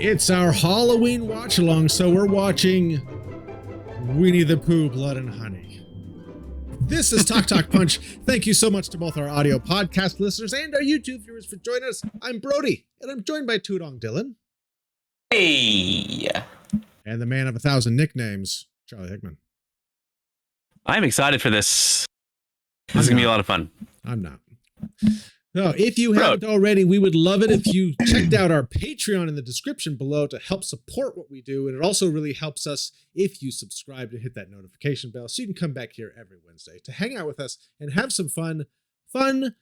It's our Halloween watch along, so we're watching Winnie the Pooh, Blood and Honey. This is Talk Talk Punch. Thank you so much to both our audio podcast listeners and our YouTube viewers for joining us. I'm Brody, and I'm joined by Tudong Dylan. Hey! And the man of 1,000 nicknames, Charlie Hickman. I'm excited for this. This is going to be a lot of fun. I'm not. So if you haven't already, we would love it if you checked out our Patreon in the description below to help support what we do. And it also really helps us if you subscribe and hit that notification bell so you can come back here every Wednesday to hang out with us and have some fun. Fun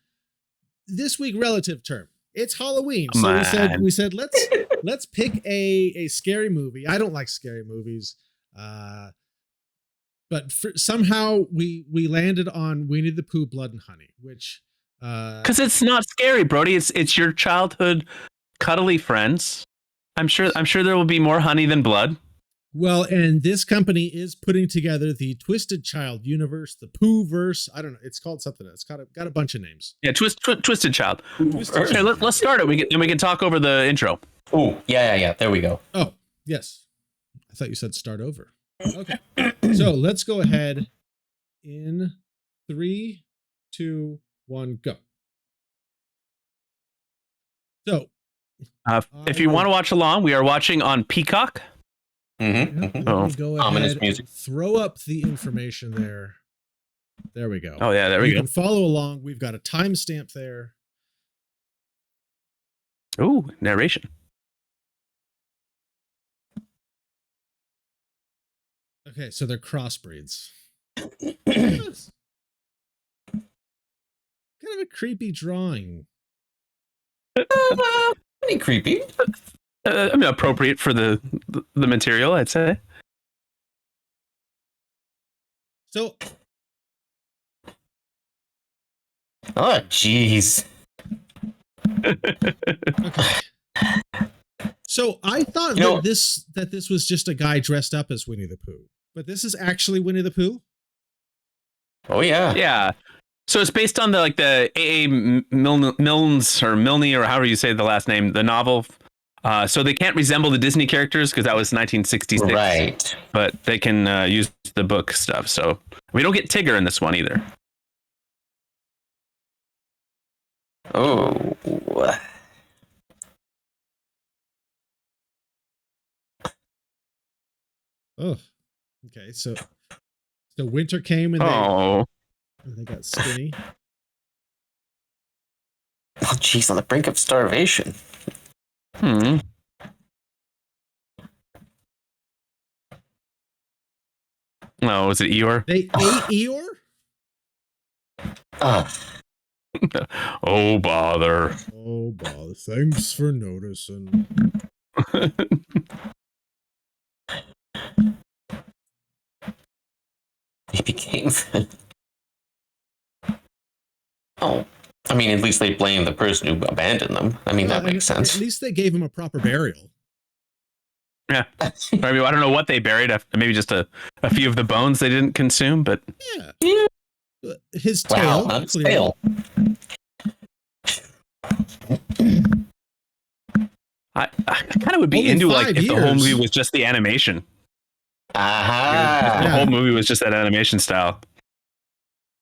this week relative term. It's Halloween. So we said let's pick a scary movie. I don't like scary movies. But somehow we landed on Winnie the Pooh, Blood and Honey, which because it's not scary, Brody. It's your childhood cuddly friends. I'm sure there will be more honey than blood. Well, and this company is putting together the Twisted Child universe, the Pooh-verse. I don't know. It's called something. It's got a bunch of names. Yeah, Twisted Child. Okay, let's start it. We can talk over the intro. Oh, yeah. There we go. Oh, yes. I thought you said start over. Okay. So let's go ahead in 3, 2, 1, go. So, if you want to watch along, we are watching on Peacock. Mm-hmm. Go ahead music. Throw up the information there. There we go. Oh yeah, there we go. You can follow along. We've got a timestamp there. Ooh, narration. Okay, so they're crossbreeds. Kind of a creepy drawing. Pretty creepy. I mean, appropriate for the material, I'd say. So. Oh, jeez. Okay. So I thought that this was just a guy dressed up as Winnie the Pooh, but this is actually Winnie the Pooh. Oh yeah, yeah. So it's based on the A.A. Milnes or Milne or however you say the last name, the novel. So they can't resemble the Disney characters because that was 1966. Right. But they can use the book stuff. So we don't get Tigger in this one either. Oh. Oh. Okay. So winter came and they got skinny. Oh, jeez, on the brink of starvation. Oh, was it Eeyore? They ate Eeyore? Oh, bother. Oh, bother. Thanks for noticing. He became... Oh. I mean, at least they blame the person who abandoned them. I mean, that makes sense. At least they gave him a proper burial. Yeah. I mean, I don't know what they buried. Maybe just a few of the bones they didn't consume, but... Yeah. His tail. Wow, his tail. I kind of would be into if the whole movie was just the animation. Aha! The whole movie was just that animation style.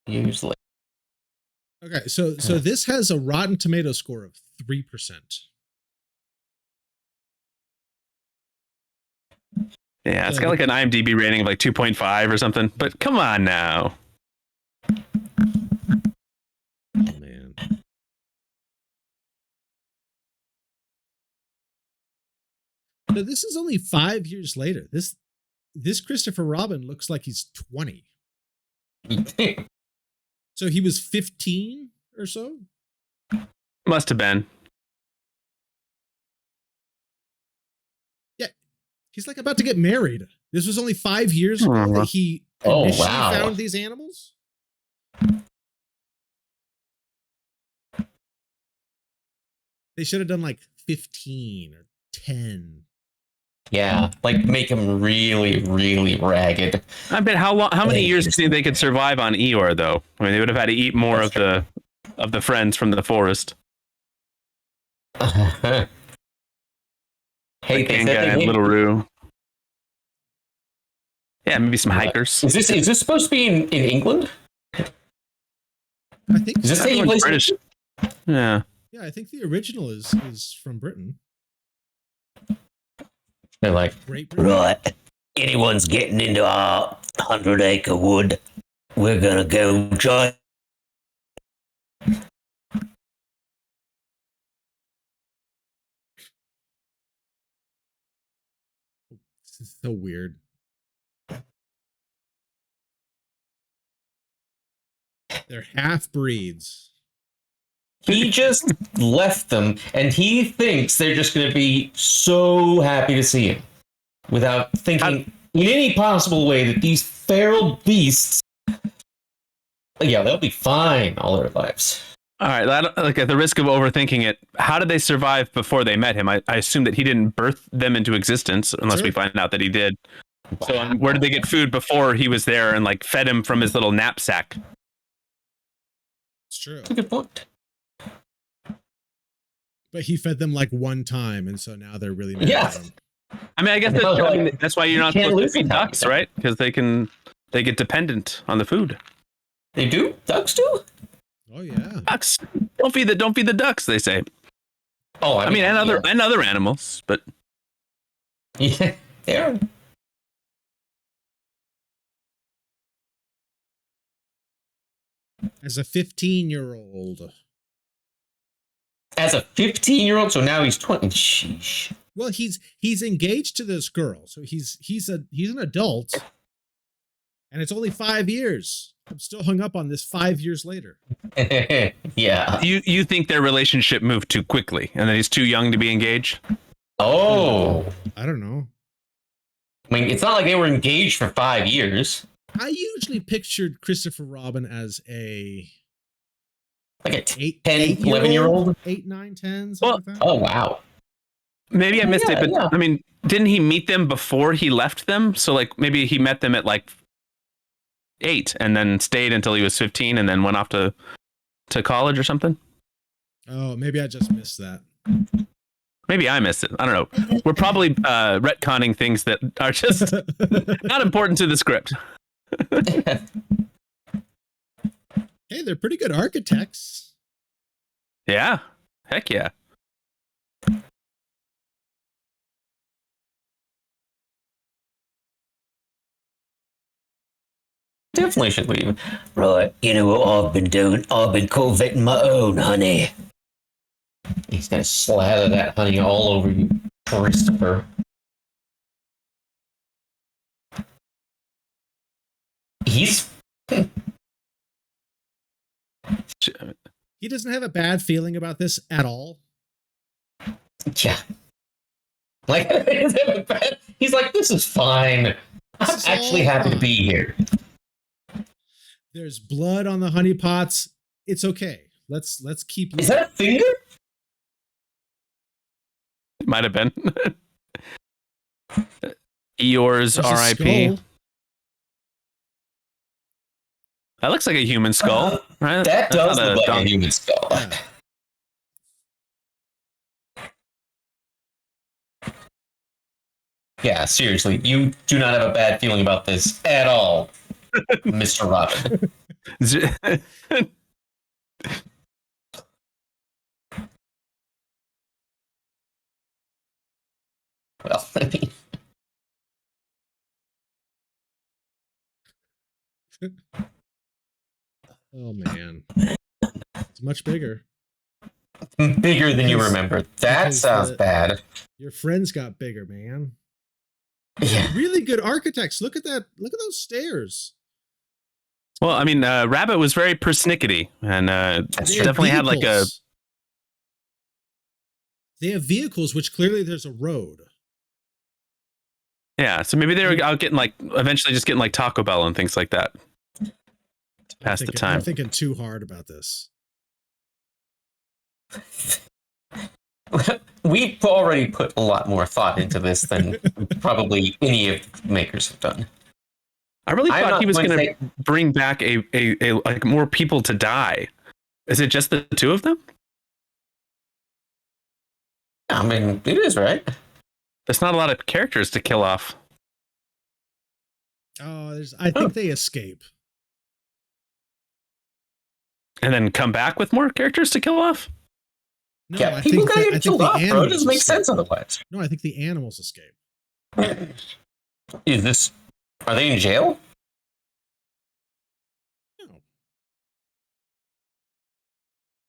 Usually. Okay, so this has a Rotten Tomato score of 3%. Yeah, it's got like an IMDb rating of 2.5 or something. But come on now. Oh, man. So this is only 5 years later. This Christopher Robin looks like he's 20. So he was 15 or so? Must have been. Yeah. He's about to get married. This was only 5 years ago that he initially found these animals. They should have done 15 or 10. Yeah, make him really, really ragged. I bet how many years do you think they could survive on Eeyore, though? I mean, they would have had to eat more of the friends from the forest. Hey, Like they Kanga said and they Little Roo. Yeah, maybe some hikers. Is this supposed to be in England? I think Is this so. taking place? British. Yeah. Yeah, I think the original is from Britain. They're like, Great Britain. Right. Anyone's getting into our 100-acre wood, we're gonna go try. This is so weird. They're half breeds. he just left them, and he thinks they're just going to be so happy to see him, without thinking in any possible way that these feral beasts, yeah, they'll be fine all their lives. All right. Like at the risk of overthinking it, how did they survive before they met him? I assume that he didn't birth them into existence, unless we find out that he did. So where did they get food before he was there and like fed him from his little knapsack? It's true. That's a good point. But he fed them like one time, and so now they're really mad at him. I mean, I guess that's why you're not supposed to feed ducks, right? Because they get dependent on the food. They do? Ducks do? Oh yeah. Ducks. Don't feed the ducks, they say. Oh, I mean, and other animals, but yeah, they are. As a 15-year-old. As a 15-year-old, so now he's 20. Sheesh. Well, he's engaged to this girl, so he's an adult, and it's only 5 years. I'm still hung up on this 5 years later. Yeah. you think their relationship moved too quickly, and that he's too young to be engaged? Oh. I don't know. I mean, it's not like they were engaged for 5 years. I usually pictured Christopher Robin as a Like a 11-year-old? 8, 9, 10, Well, like that. Oh, wow. Maybe I missed it, but yeah. I mean, didn't he meet them before he left them? So like maybe he met them at like 8 and then stayed until he was 15 and then went off to college or something. Oh, maybe I just missed that. Maybe I missed it. I don't know. We're probably retconning things that are just not important to the script. Hey, they're pretty good architects. Yeah. Heck yeah. Definitely should leave. Right, you know what I've been doing? I've been coveting my own honey. He's gonna slather that honey all over you, Christopher. He's He doesn't have a bad feeling about this at all. yeah. Like he's like, this is fine. I'm actually happy to be here. There's blood on the honey pots. It's okay. Let's keep. Is that a finger? Might have been. Eeyore's There's a R.I.P. skull. That looks like a human skull, right? That That's does not look like a donkey. human skull. Yeah. Yeah, seriously, you do not have a bad feeling about this at all, Mr. Robin. Well, I mean, Oh man, it's much bigger. bigger than you Because- remember. That because sounds the- bad. Your friends got bigger, man. Yeah. Really good architects. Look at that. Look at those stairs. Well, I mean, Rabbit was very persnickety and They have definitely had like a. vehicles. They have vehicles, which clearly there's a road. Yeah, so maybe they were out getting like eventually just getting like Taco Bell and things like that to pass the time. I'm thinking too hard about this. We've already put a lot more thought into this than probably any of the makers have done. I really I'm thought not he was going to going to bring back a like more people to die. Is it just the two of them? I mean, it is, right? There's not a lot of characters to kill off. Oh, I think they escape. And then come back with more characters to kill off? No, Yeah, I people think gotta I get think killed the off, bro. It animals doesn't make escape. sense otherwise. No, I think the animals escape. Are they in jail?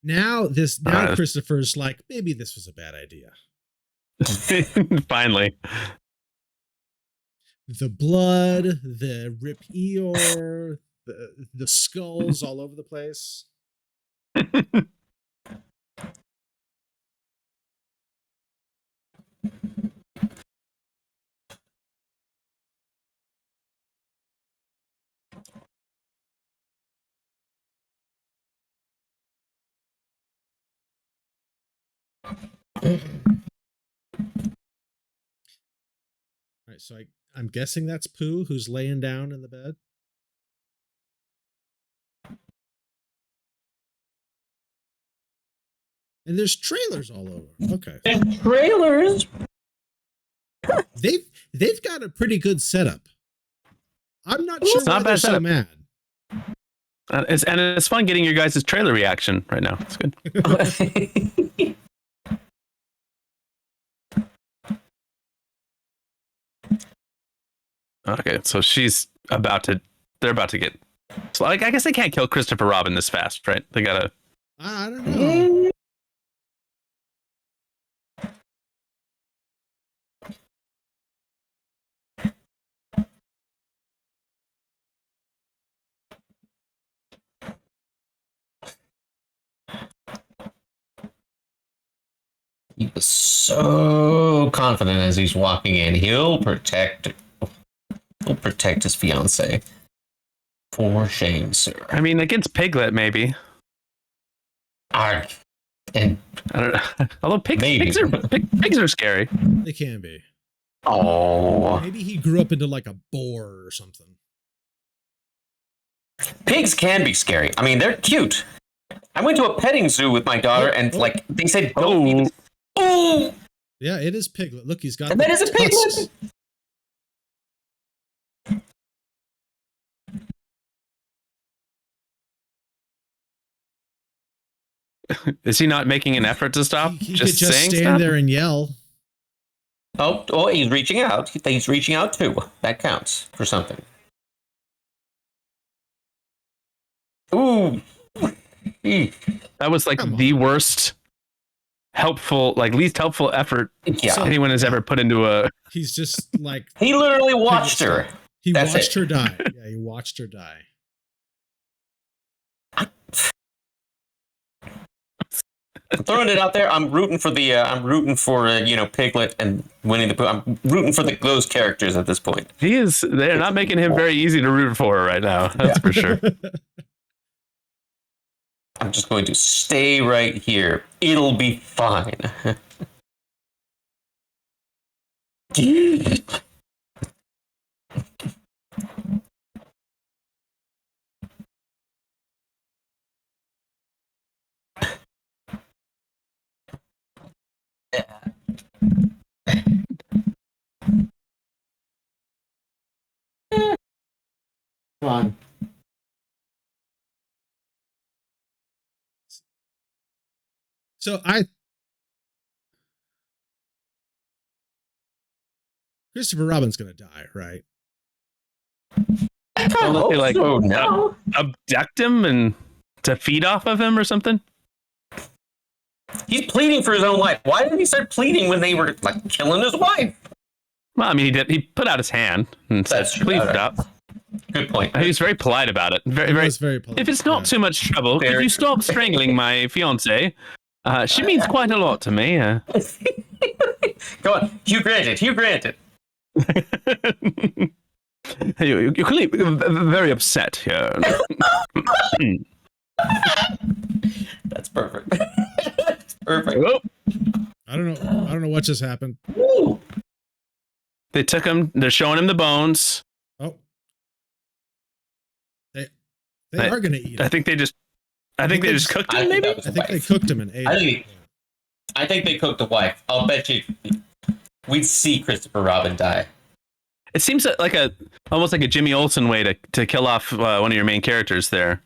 No. Now Christopher's like, maybe this was a bad idea. Finally. The blood, the Rip Eeyore, the skulls all over the place. All right, so I'm guessing that's Pooh who's laying down in the bed. And there's trailers all over. Okay. And trailers. They've got a pretty good setup. I'm not sure It's not why they're bad so setup. mad. It's fun getting your guys' trailer reaction right now. It's good. Okay, so they're about to get. So I guess they can't kill Christopher Robin this fast, right? They gotta. I don't know. He was so confident as he's walking in. He'll protect his fiance. For shame, sir. I mean, against Piglet, maybe. And I don't know. Although pigs are scary. They can be. oh, Maybe he grew up into like a boar or something. pigs can be scary. I mean, they're cute. I went to a petting zoo with my daughter, and like they said, don't even. Oh, Yeah, it is Piglet. Look, he's got. and that is a tusks. piglet. Is he not making an effort to stop? He could just saying stand stuff? there and yell. Oh, he's reaching out. He's reaching out too. That counts for something. Ooh. That was like the worst least helpful effort Yeah. anyone has ever put into a. He's just like He literally watched her. he That's watched it. her die. Yeah, he watched her die. I'm throwing it out there. I'm rooting for Piglet and Winnie the Pooh. I'm rooting for those characters at this point. They're not making him very easy to root for right now. That's for sure. I'm just going to stay right here. It'll be fine. Come on. So Christopher Robin's gonna die, right? Unless they like no. abduct him and to feed off of him or something. He's pleading for his own life. Why didn't he start pleading when they were like killing his wife? Well, I mean, he did. He put out his hand and said, That's true. "Please All right. stop." Good point. He was very polite about it. Very, He very. was very polite. If it's not too much trouble, could Very- you stop strangling my fiance? She means quite a lot to me. Go on. Hugh Granted. You're clearly very upset here. That's perfect. That's perfect. Oh, I don't know what just happened. Woo. they took him. They're showing him the bones. Oh. They are gonna eat I him. think they just. I think they just cooked I him. think Maybe. that was I the think they wife. cooked him and ate him. I think they cooked the wife. I'll bet you. we'd see Christopher Robin die. It seems like almost like a Jimmy Olsen way to kill off one of your main characters there.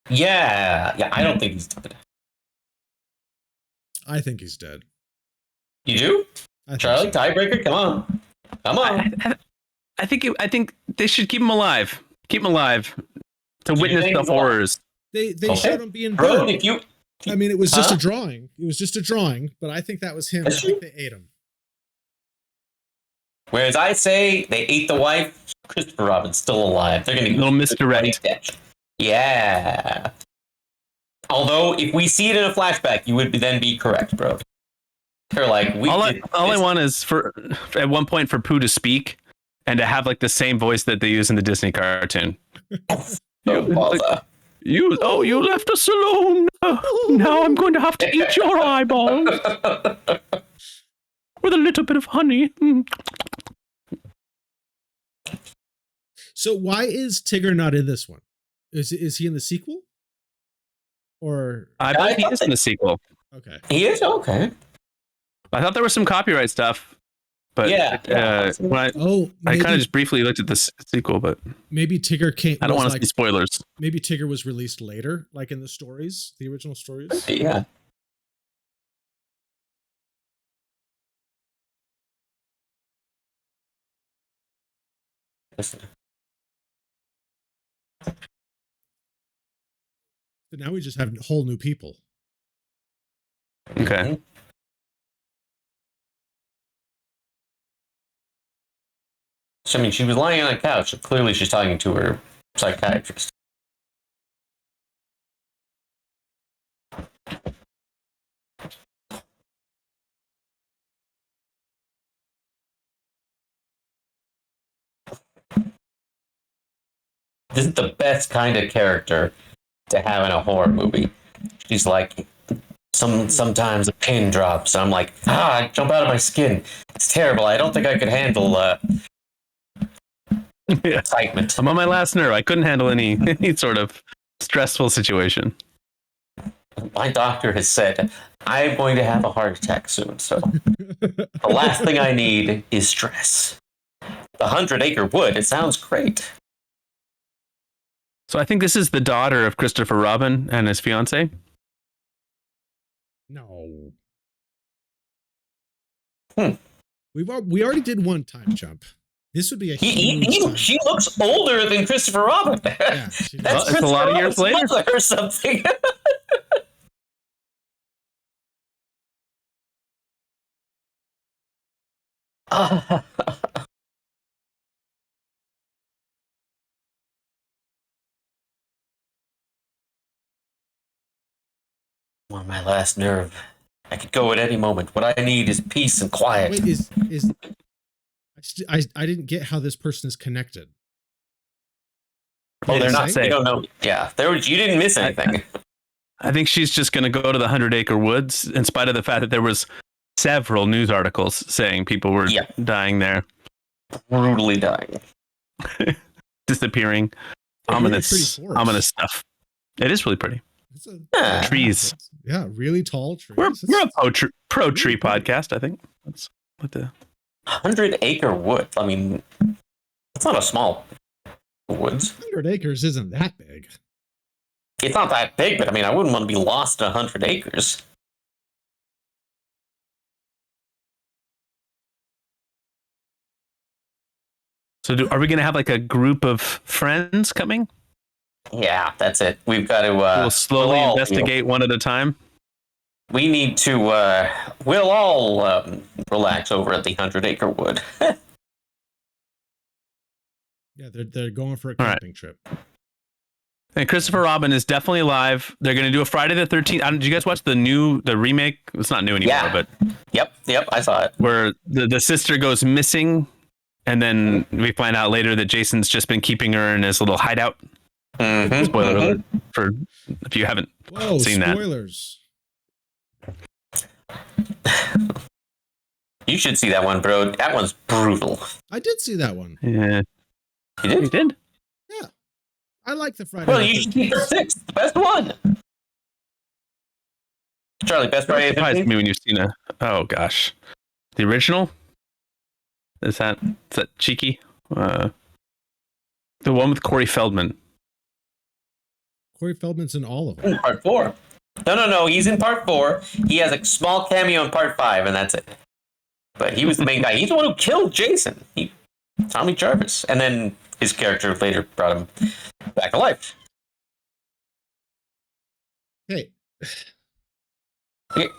Yeah, I don't think he's dead. I think he's dead. You do? Charlie, so. tiebreaker? Come on. I think they should keep him alive. Keep him alive to witness the horrors. They showed him being Bro, burned. I mean, it was just a drawing. It was just a drawing, but I think that was him. I think they ate him. Whereas I say they ate the wife, Christopher Robin's still alive. They're going to little misdirect. Yeah. Although, if we see it in a flashback, you would then be correct, bro. They're like, all I want is for at one point for Pooh to speak and to have like the same voice that they use in the Disney cartoon. You left us alone. Now I'm going to have to eat your eyeballs with a little bit of honey. So why is Tigger not in this one? Is he in the sequel? Or I believe he is in the sequel. Okay. He is? Okay. I thought there was some copyright stuff, but I kind of just briefly looked at the sequel, but maybe Tigger came. I don't want to see spoilers. Maybe Tigger was released later, like in the stories, the original stories. Yeah. So now we just have whole new people. Okay. So, I mean, she was lying on a couch. So clearly, she's talking to her psychiatrist. This is the best kind of character to have in a horror movie. She's like, sometimes a pin drops, and I'm like, I jump out of my skin. It's terrible. I don't think I could handle excitement. I'm on my last nerve. I couldn't handle any sort of stressful situation. My doctor has said I'm going to have a heart attack soon, so the last thing I need is stress. The 100-acre wood, it sounds great. So I think this is the daughter of Christopher Robin and his fiance. No. We already did one time jump. This would be a huge she looks older than Christopher Robin. Yeah, that's a lot of years later or something. On my last nerve. I could go at any moment. What I need is peace and quiet. Wait, I didn't get how this person is connected. They're not saying. They don't know. Yeah, you didn't miss anything. I think she's just going to go to the 100-acre woods, in spite of the fact that there was several news articles saying people were dying there, brutally dying, disappearing, ominous stuff. It is really pretty. Trees. Yeah, really tall trees. We're a pro tree podcast, I think. That's what the 100-acre wood. I mean, it's not a small woods. 100 acres isn't that big. It's not that big, but I mean, I wouldn't want to be lost in 100 acres. So are we going to have like a group of friends coming? Yeah, that's it. We've got to... we'll slowly investigate one at a time. We need to... we'll all relax over at the 100-acre wood. Yeah, they're going for a camping trip. And Christopher Robin is definitely alive. They're going to do a Friday the 13th. Did you guys watch the remake? It's not new anymore, but... Yep, I saw it. Where the sister goes missing, and then we find out later that Jason's just been keeping her in his little hideout. Mm-hmm. Spoiler alert for if you haven't seen spoilers. That. You should see that one, bro. That one's brutal. I did see that one. Yeah. You did? Yeah. I like the Friday. Well, you should keep the 6th, the best one. Charlie, best Friday. Surprised me when you've seen a. Oh gosh. The original? Is that cheeky? The one with Corey Feldman. Corey Feldman's in all of them. Part 4. No. He's in part 4. He has a small cameo in part 5, and that's it. But he was the main guy. He's the one who killed Jason. Tommy Jarvis. And then his character later brought him back to life. Hey.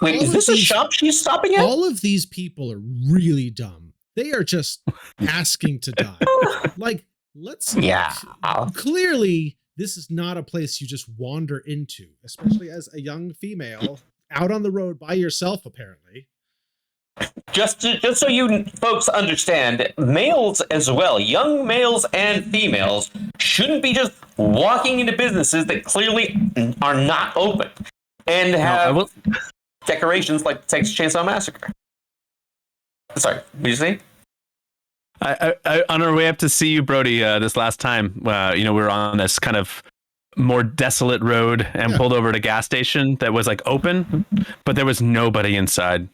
Wait, is this a shop she's stopping at? All of these people are really dumb. They are just asking to die. Like, Yeah. Clearly, this is not a place you just wander into, especially as a young female out on the road by yourself, apparently. Just so you folks understand, males as well, young males and females, shouldn't be just walking into businesses that clearly are not open and have decorations like the Texas Chainsaw Massacre. Sorry, what did you say? I on our way up to see you, Brody, this last time, we were on this kind of more desolate road and pulled over at a gas station that was like open, but there was nobody inside.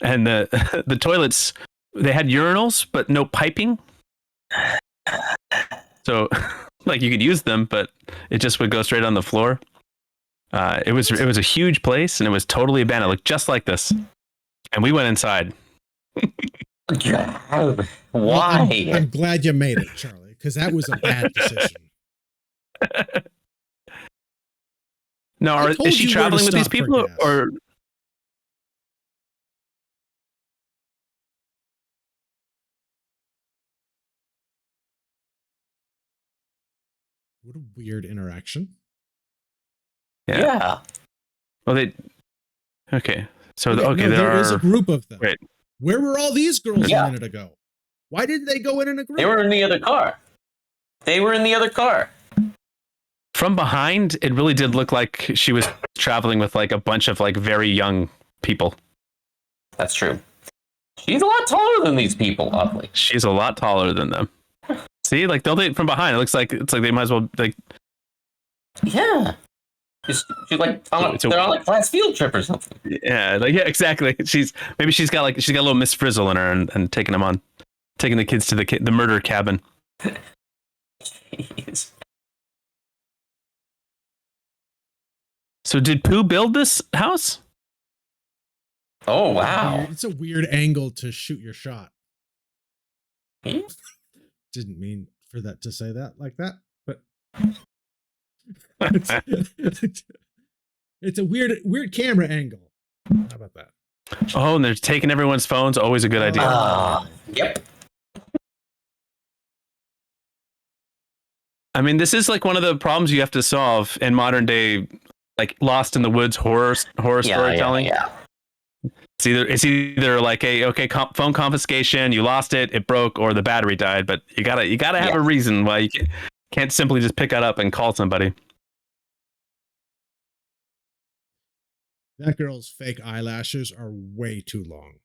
And the toilets, they had urinals, but no piping. So, like, you could use them, but it just would go straight on the floor. It was a huge place, and it was totally abandoned. It looked just like this. And we went inside. Why? Well, I'm glad you made it, Charlie, because that was a bad decision. No, is she traveling with these people, or? What a weird interaction. Yeah. Well, okay. So there is a group of them. Right. Where were all these girls a minute ago? Why didn't they go in a group? They were in the other car. From behind, it really did look like she was traveling with like a bunch of like very young people. That's true. She's a lot taller than these people, oddly. She's a lot taller than them. See, like they'll date from behind. It looks like they might as well like. Yeah. She's like they're on a class field trip or something. Yeah, exactly. She's got a little Miss Frizzle in her and taking the kids to the murder cabin. Jeez. So did Pooh build this house? Oh wow! It's a weird angle to shoot your shot. Hmm? Didn't mean for that to say that like that, but it's a weird camera angle. How about that? Oh, and they're taking everyone's phones. Always a good idea. Yep. I mean, this is like one of the problems you have to solve in modern day, like Lost in the Woods horror storytelling. Yeah. It's either like phone confiscation, you lost it, it broke, or the battery died. But you gotta have a reason why you can't simply just pick it up and call somebody. That girl's fake eyelashes are way too long.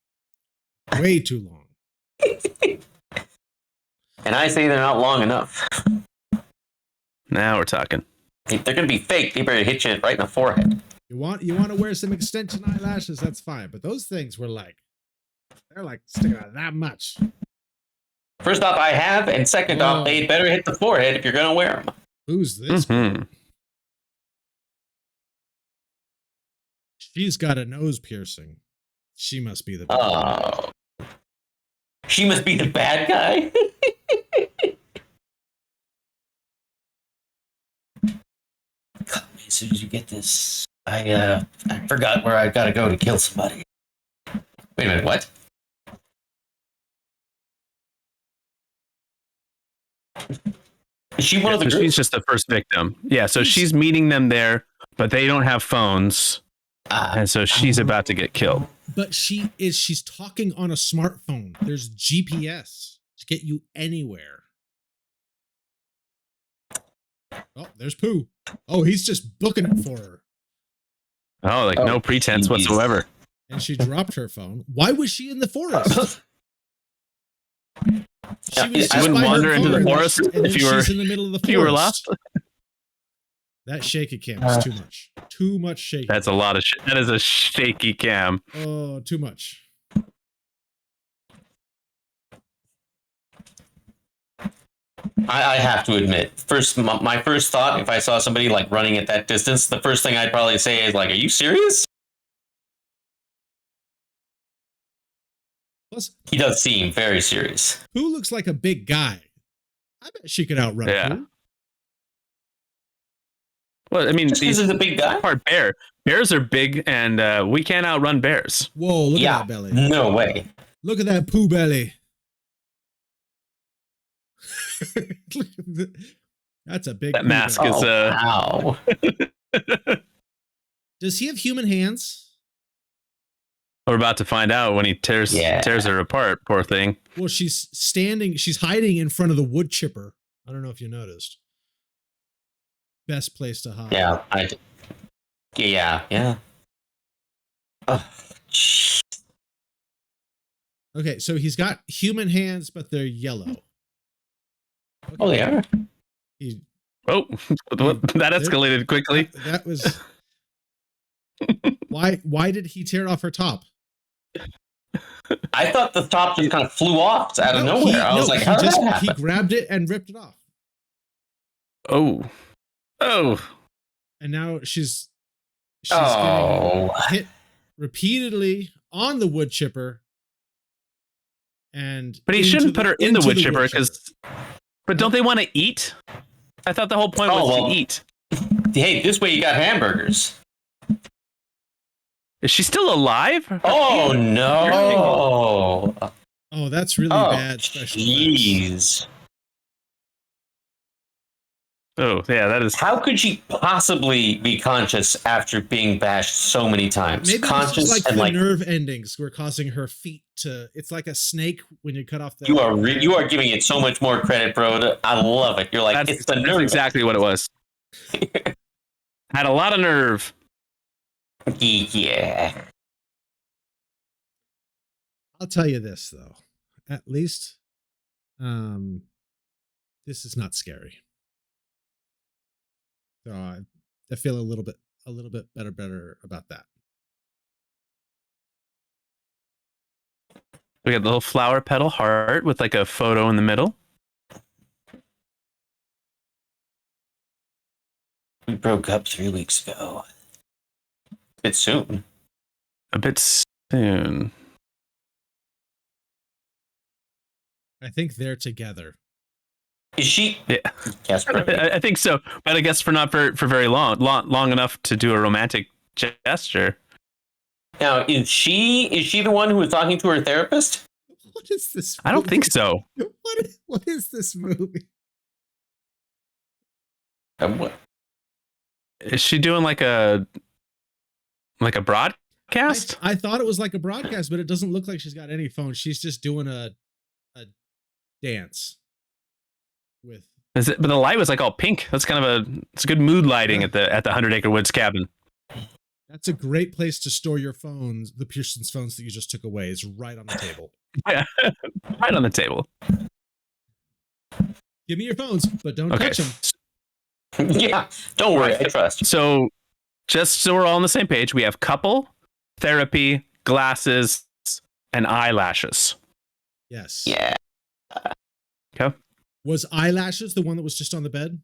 Way too long. And I say they're not long enough. Now we're talking. If they're gonna be fake, they better hit you right in the forehead. You want to wear some extension eyelashes, that's fine. But those things were they're like sticking out that much. First off, I have, and second off, they better hit the forehead if you're gonna wear them. Who's this? Mm-hmm. She's got a nose piercing. She must be the bad guy. She must be the bad guy. As soon as you get this, I forgot where I gotta go to kill somebody. Wait a minute, what? Is she one of the group? She's just the first victim. Yeah, so she's meeting them there, but they don't have phones. And so she's about to get killed. But she's talking on a smartphone. There's GPS to get you anywhere. Oh, there's Pooh. Oh, he's just booking it for her. Oh, no pretense whatsoever. And she dropped her phone. Why was she in the forest? You wouldn't wander into the forest if she's in the middle of the forest. If you were lost. That shaky cam is too much. Too much shaky. That's a lot of shit. That is a shaky cam. Oh, too much. I have to admit, my first thought, if I saw somebody like running at that distance, the first thing I'd probably say is like, "Are you serious?" Plus, He does seem very serious. Pooh looks like a big guy. I bet she could outrun Pooh. Well, I mean, Just because he's a big guy? Part bear. Bears are big, and we can't outrun bears. Whoa, look Yeah, at that belly. no way. Look at that Pooh belly. That's a big That Pooh mask belly. is Wow. Does he have human hands? We're about to find out when he tears her apart. Poor thing. Well, she's hiding in front of the wood chipper. I don't know if you noticed. Best place to hide. Yeah. Oh, okay, so he's got human hands, but they're yellow. Okay. oh, they are. That escalated quickly. That was. Why did he tear off her top? I thought the top just kind of flew off out of nowhere. I was like, how did that happen? He grabbed it and ripped it off. Oh. And now she's getting hit repeatedly on the wood chipper. But he shouldn't put her in the wood chipper because. But don't they want to eat? I thought the whole point was to eat. Hey, this way you got hamburgers. Is she still alive? Oh no! Oh, that's really bad. Special jeez. Oh yeah, that is. How could she possibly be conscious after being bashed so many times? Maybe conscious it's like and the like nerve endings were causing her feet to. It's like a snake when you cut off the. You are giving it so much more credit, bro. I love it. You're like it's the nerve. That's exactly what it was. Had a lot of nerve. Yeah. I'll tell you this though. At least, this is not scary. So I feel a little bit better about that. We got the little flower petal heart with like a photo in the middle. We broke up 3 weeks ago. A bit soon. I think they're together. Is she? Yeah. Yes, I think so. But I guess for not for very long enough to do a romantic gesture. Now, is she the one who was talking to her therapist? What is this movie? I don't think so. What is this movie? What? Is she doing like a broadcast? I thought it was like a broadcast, but it doesn't look like she's got any phone. She's just doing a dance with. But the light was like all pink. That's kind of it's good mood lighting at the 100 Acre Woods cabin. That's a great place to store your phones. The Pearson's phones that you just took away is right on the table. Yeah, right on the table. Give me your phones, but don't touch them. Yeah, don't worry. I trust. So, just so we're all on the same page, we have couple, therapy, glasses, and eyelashes. Yes. Yeah. Okay. Was eyelashes the one that was just on the bed?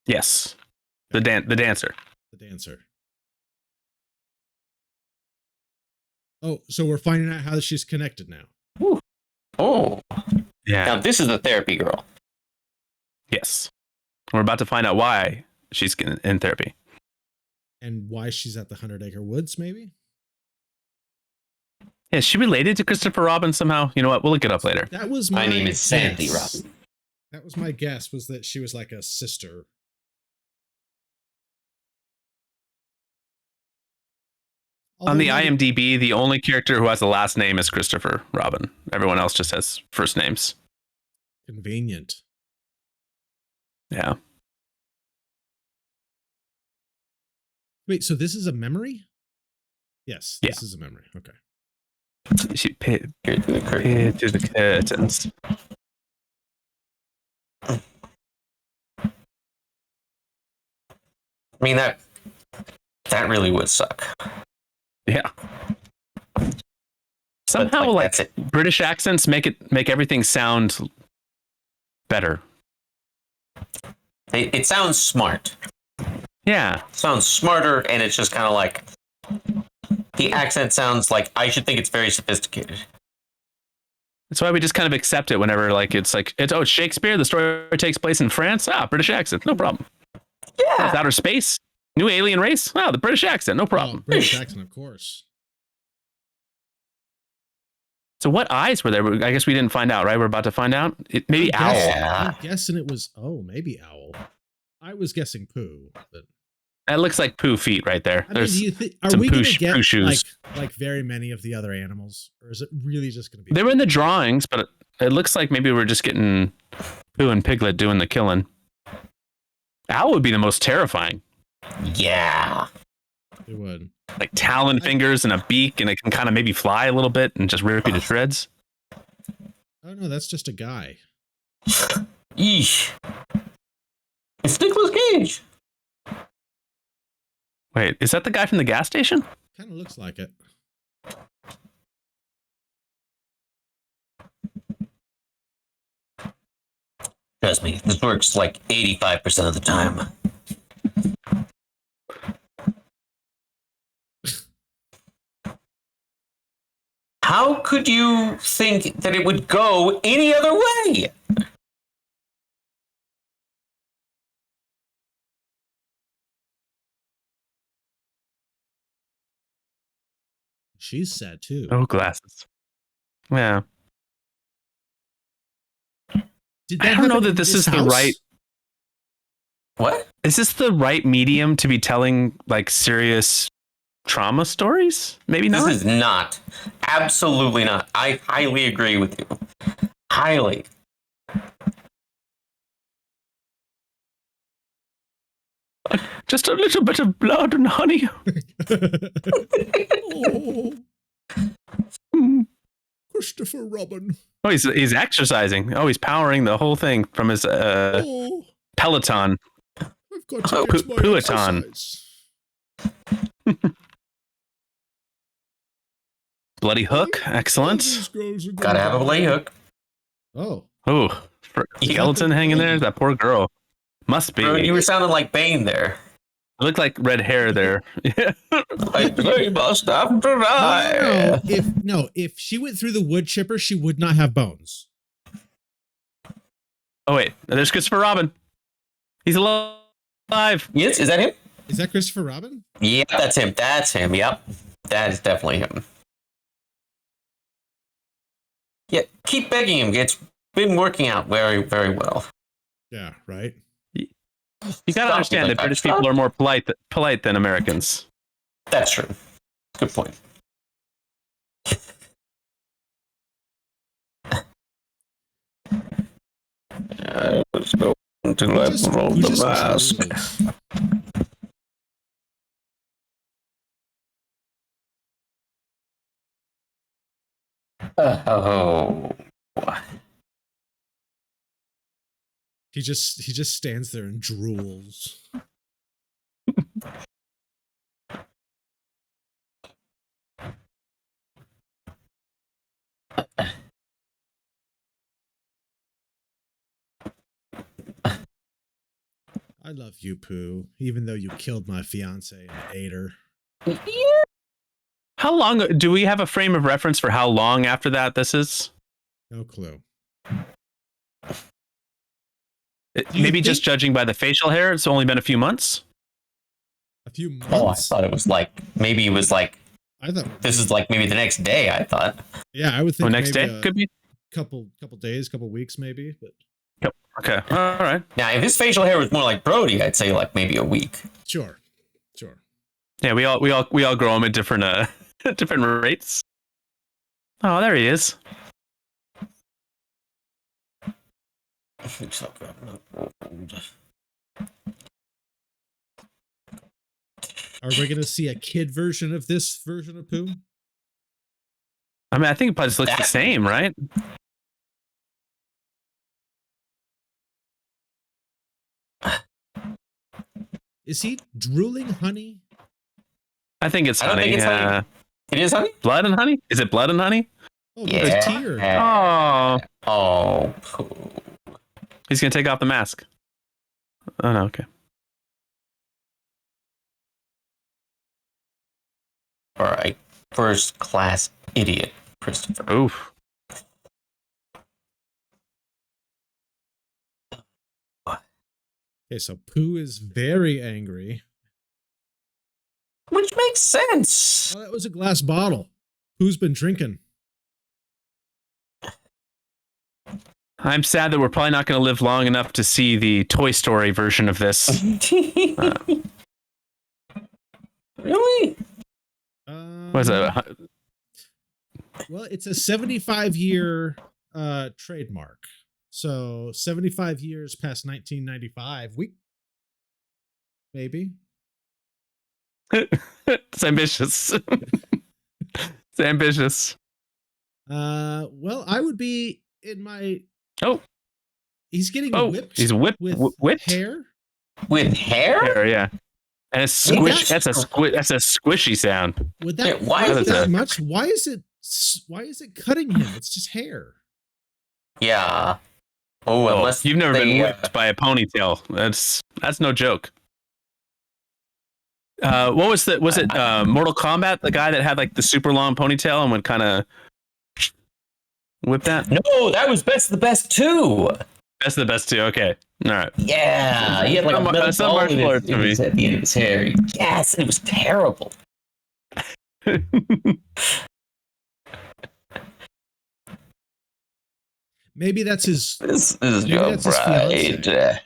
Yes. The dancer. The dancer. Oh, so we're finding out how she's connected now. Ooh. Oh. Yeah. Now this is the therapy girl. Yes. We're about to find out why she's in therapy. And why she's at the 100 Acre Woods, maybe? Yeah, is she related to Christopher Robin somehow? You know what? We'll look it up later. That was my name is Sandy Robin. That was my guess, was that she was like a sister. On the IMDb, the only character who has the last name is Christopher Robin. Everyone else just has first names. Convenient. Yeah. Wait, so this is a memory? Yes, this is a memory. Okay. She peered through the curtains. I mean, that really would suck. Yeah. Somehow, like British accents make everything sound better? It sounds smart. Yeah. It sounds smarter, and it's just kind of like the accent sounds like I should think it's very sophisticated. That's why we just kind of accept it whenever it's Shakespeare. The story takes place in France. British accent, no problem. Yeah. It's outer space, new alien race. The British accent, no problem. British accent, of course. So what eyes were there? I guess we didn't find out, right? We're about to find out. Maybe owl. I'm guessing it was. Oh, maybe owl. I was guessing Pooh. But That looks like Pooh feet right there. There's are we going to get Pooh shoes. like very many of the other animals, or is it really just going to be? They were in the drawings, but it looks like maybe we're just getting Pooh and Piglet doing the killing. Owl would be the most terrifying. Yeah. It would. Like talon fingers and a beak, and it can kind of maybe fly a little bit and just rip you to shreds. Oh no, that's just a guy. Eesh. It's Nicolas Cage. Wait, is that the guy from the gas station? Kind of looks like it. Trust me, this works like 85% of the time. How could you think that it would go any other way? She's sad too. Oh, glasses. Yeah. I don't know that this is the right. What? Is this the right medium to be telling like serious trauma stories? Maybe not. This is not. Absolutely not. I highly agree with you. Highly. Just a little bit of blood and honey. Oh. Christopher Robin. Oh, he's exercising. Oh, he's powering the whole thing from his Peloton. I've got to get my Peloton. exercise. Bloody hook. Excellent. Gotta have a bloody hook. Oh. Oh, skeleton hanging there. That poor girl. Must be. You were sounding like Bane there. It looked like red hair there. Yeah. They must have to die. If she went through the wood chipper, she would not have bones. Oh wait, there's Christopher Robin. He's alive. Yes, is that him? Is that Christopher Robin? Yeah, that's him. That's him. Yep, that is definitely him. Yeah, keep begging him. It's been working out very, very well. Yeah, right. You gotta understand that British people are more polite than Americans. That's true. Good point. I was going to roll the mask. Oh. He just stands there and drools. I love you, Pooh, even though you killed my fiance and ate her. How long do we have a frame of reference for how long after that this is? No clue. Maybe just judging by the facial hair, it's only been a few months. A few months. Oh, I thought it was like maybe it was like. I thought this is like maybe the next day. I thought. Yeah, I would think. Next day could be. Couple days, couple weeks, maybe. But. Yep. Okay. All right. Now, if his facial hair was more like Brody, I'd say like maybe a week. Sure. Yeah, we all grow them at different different rates. Oh, there he is. Are we going to see a kid version of this version of Pooh? I mean, I think it just looks the same, right? Is he drooling honey? I think it's honey. Think it's honey. It is honey? Blood and honey? Is it blood and honey? Oh, yeah. Tear. Oh. Oh. He's gonna take off the mask. Oh no, okay. All right, first class idiot, Christopher. Oof. Okay, so Pooh is very angry. Which makes sense. Oh, that was a glass bottle. Pooh's been drinking. I'm sad that we're probably not going to live long enough to see the Toy Story version of this. Really? What is it? Well, it's a 75-year trademark. So 75 years past 1995. Maybe. It's ambitious. It's ambitious. Well, I would be in my. Oh, he's getting whipped. He's whipped with hair. With hair? Hair, yeah. And it's squish. That's a squishy sound. Would that why is is that that- much? Why is it cutting him? It's just hair. Yeah. Oh, Oh, unless you've never been they, whipped by a ponytail. That's no joke. What was it Mortal Kombat? The guy that had like the super long ponytail and would kind of whip that? No, that was Best of the Best too. That's the best too. Okay, all right. Yeah, he had like a metal That's not ball martial in arts to me. his, at the end of his hair. Yes, it was terrible. Maybe that's his. This is Maybe your that's his bride. fiance.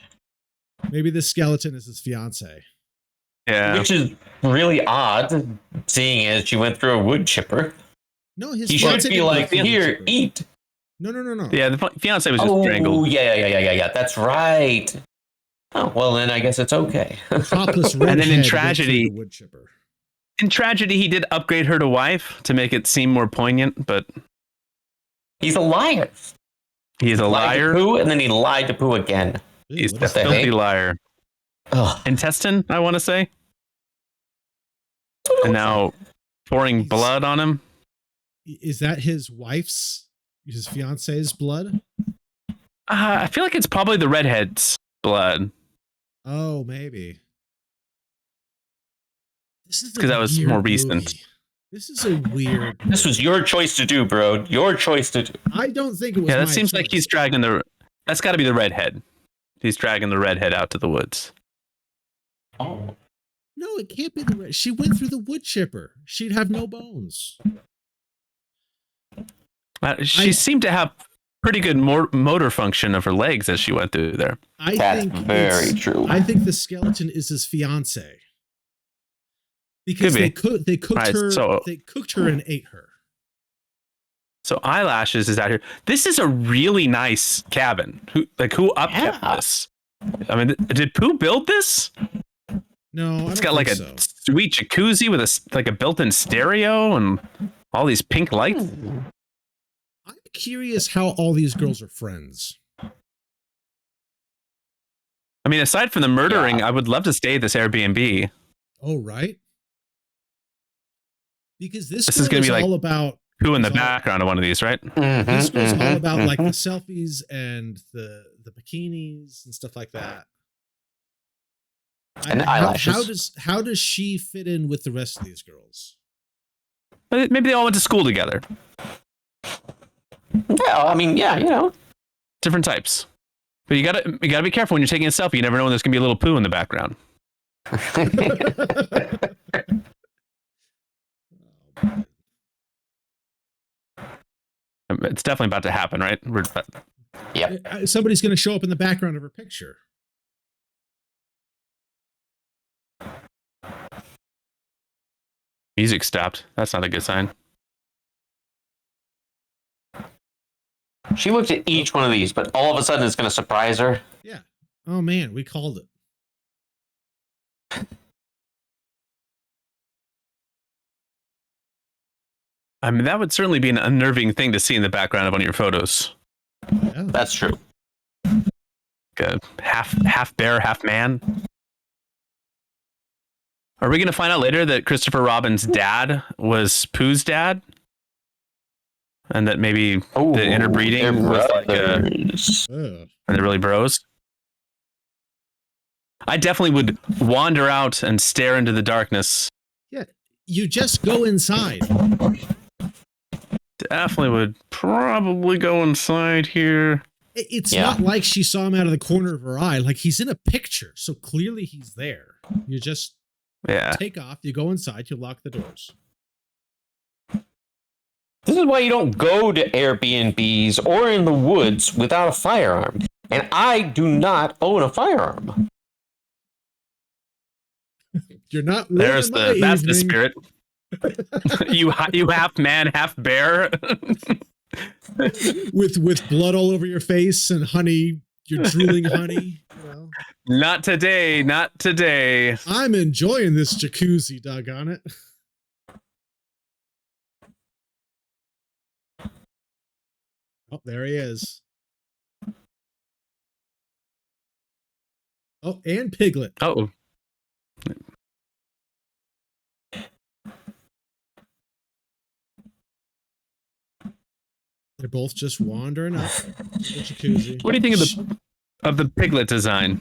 Maybe this skeleton is his fiance. Yeah. Which is really odd, seeing as she went through a wood chipper. No, his He should fiance be didn't like, go through the here, chipper. eat. No. Yeah, the fiance was just Oh, strangled. yeah. That's right. Oh, well, then I guess it's okay. Topless And then in redhead went through tragedy- the wood chipper. In tragedy, he did upgrade her to wife to make it seem more poignant, but He's a liar. he's a Lied to liar. Pooh, and then he lied to Pooh again. Ew, He's what a is the that? filthy heck? liar. Ugh. Intestine, I want to say. And now pouring blood on him. Is that his fiance's blood? I feel like it's probably the redhead's blood. Oh, maybe. This is a 'Cause that was weird more recent. movie. This is a weird. This was your choice to do, bro. Your choice to do. I don't think it was. Yeah, that my seems like choice. he's dragging the. That's got to be the redhead. He's dragging the redhead out to the woods. Oh. No, it can't be the. She went through the wood chipper. She'd have no bones. She seemed to have pretty good motor function of her legs as she went through there. I That's think very it's- true. I think the skeleton is his fiance. Because Could be. they cooked Right, her. so- They cooked her and ate her. So eyelashes is out here. This is a really nice cabin. Who upkept Yeah. this? I mean, did Pooh build this? No, It's I got don't like a think so. sweet jacuzzi with a built-in stereo and all these pink lights. I'm curious how all these girls are friends. I mean, aside from the murdering, Yeah. I would love to stay at this Airbnb. Oh, right. Because this This girl is gonna be like- all about. Who in the It's all- background of one of these, right? This girl's all about like the mhm. selfies and the bikinis and stuff like that. And eyelashes. How does she fit in with the rest of these girls? Maybe they all went to school together. Yeah, I mean, yeah, you know. Different types. But you gotta be careful when you're taking a selfie. You never know when there's gonna be a little Pooh in the background. It's definitely about to happen, right? Somebody's going to show up in the background of her picture. Music stopped. That's not a good sign. She looked at each one of these, but all of a sudden it's going to surprise her. Yeah. Oh man, we called it. I mean, that would certainly be an unnerving thing to see in the background of one of your photos. Yeah. That's true. Like a half bear, half man. Are we going to find out later that Christopher Robin's dad was Pooh's dad? and that maybe Oh, the interbreeding they're was like brothers. Ugh. and they're really bros. I definitely would wander out and stare into the darkness. Yeah, you just go inside. Definitely would probably go inside here. It's Yeah. not like she saw him out of the corner of her eye. Like, he's in a picture, so clearly he's there. You just Yeah. take off, you go inside, you lock the doors. This is why you don't go to Airbnbs or in the woods without a firearm. And I do not own a firearm. You're not There's ruining my that's the evening. spirit. you half man, half bear. with blood all over your face and honey, you're drooling honey. You know? Not today, not today. I'm enjoying this jacuzzi, doggone it. Oh, there he is. Oh, and Piglet. Oh, They're both just wandering up the jacuzzi. what do you think of the Piglet design?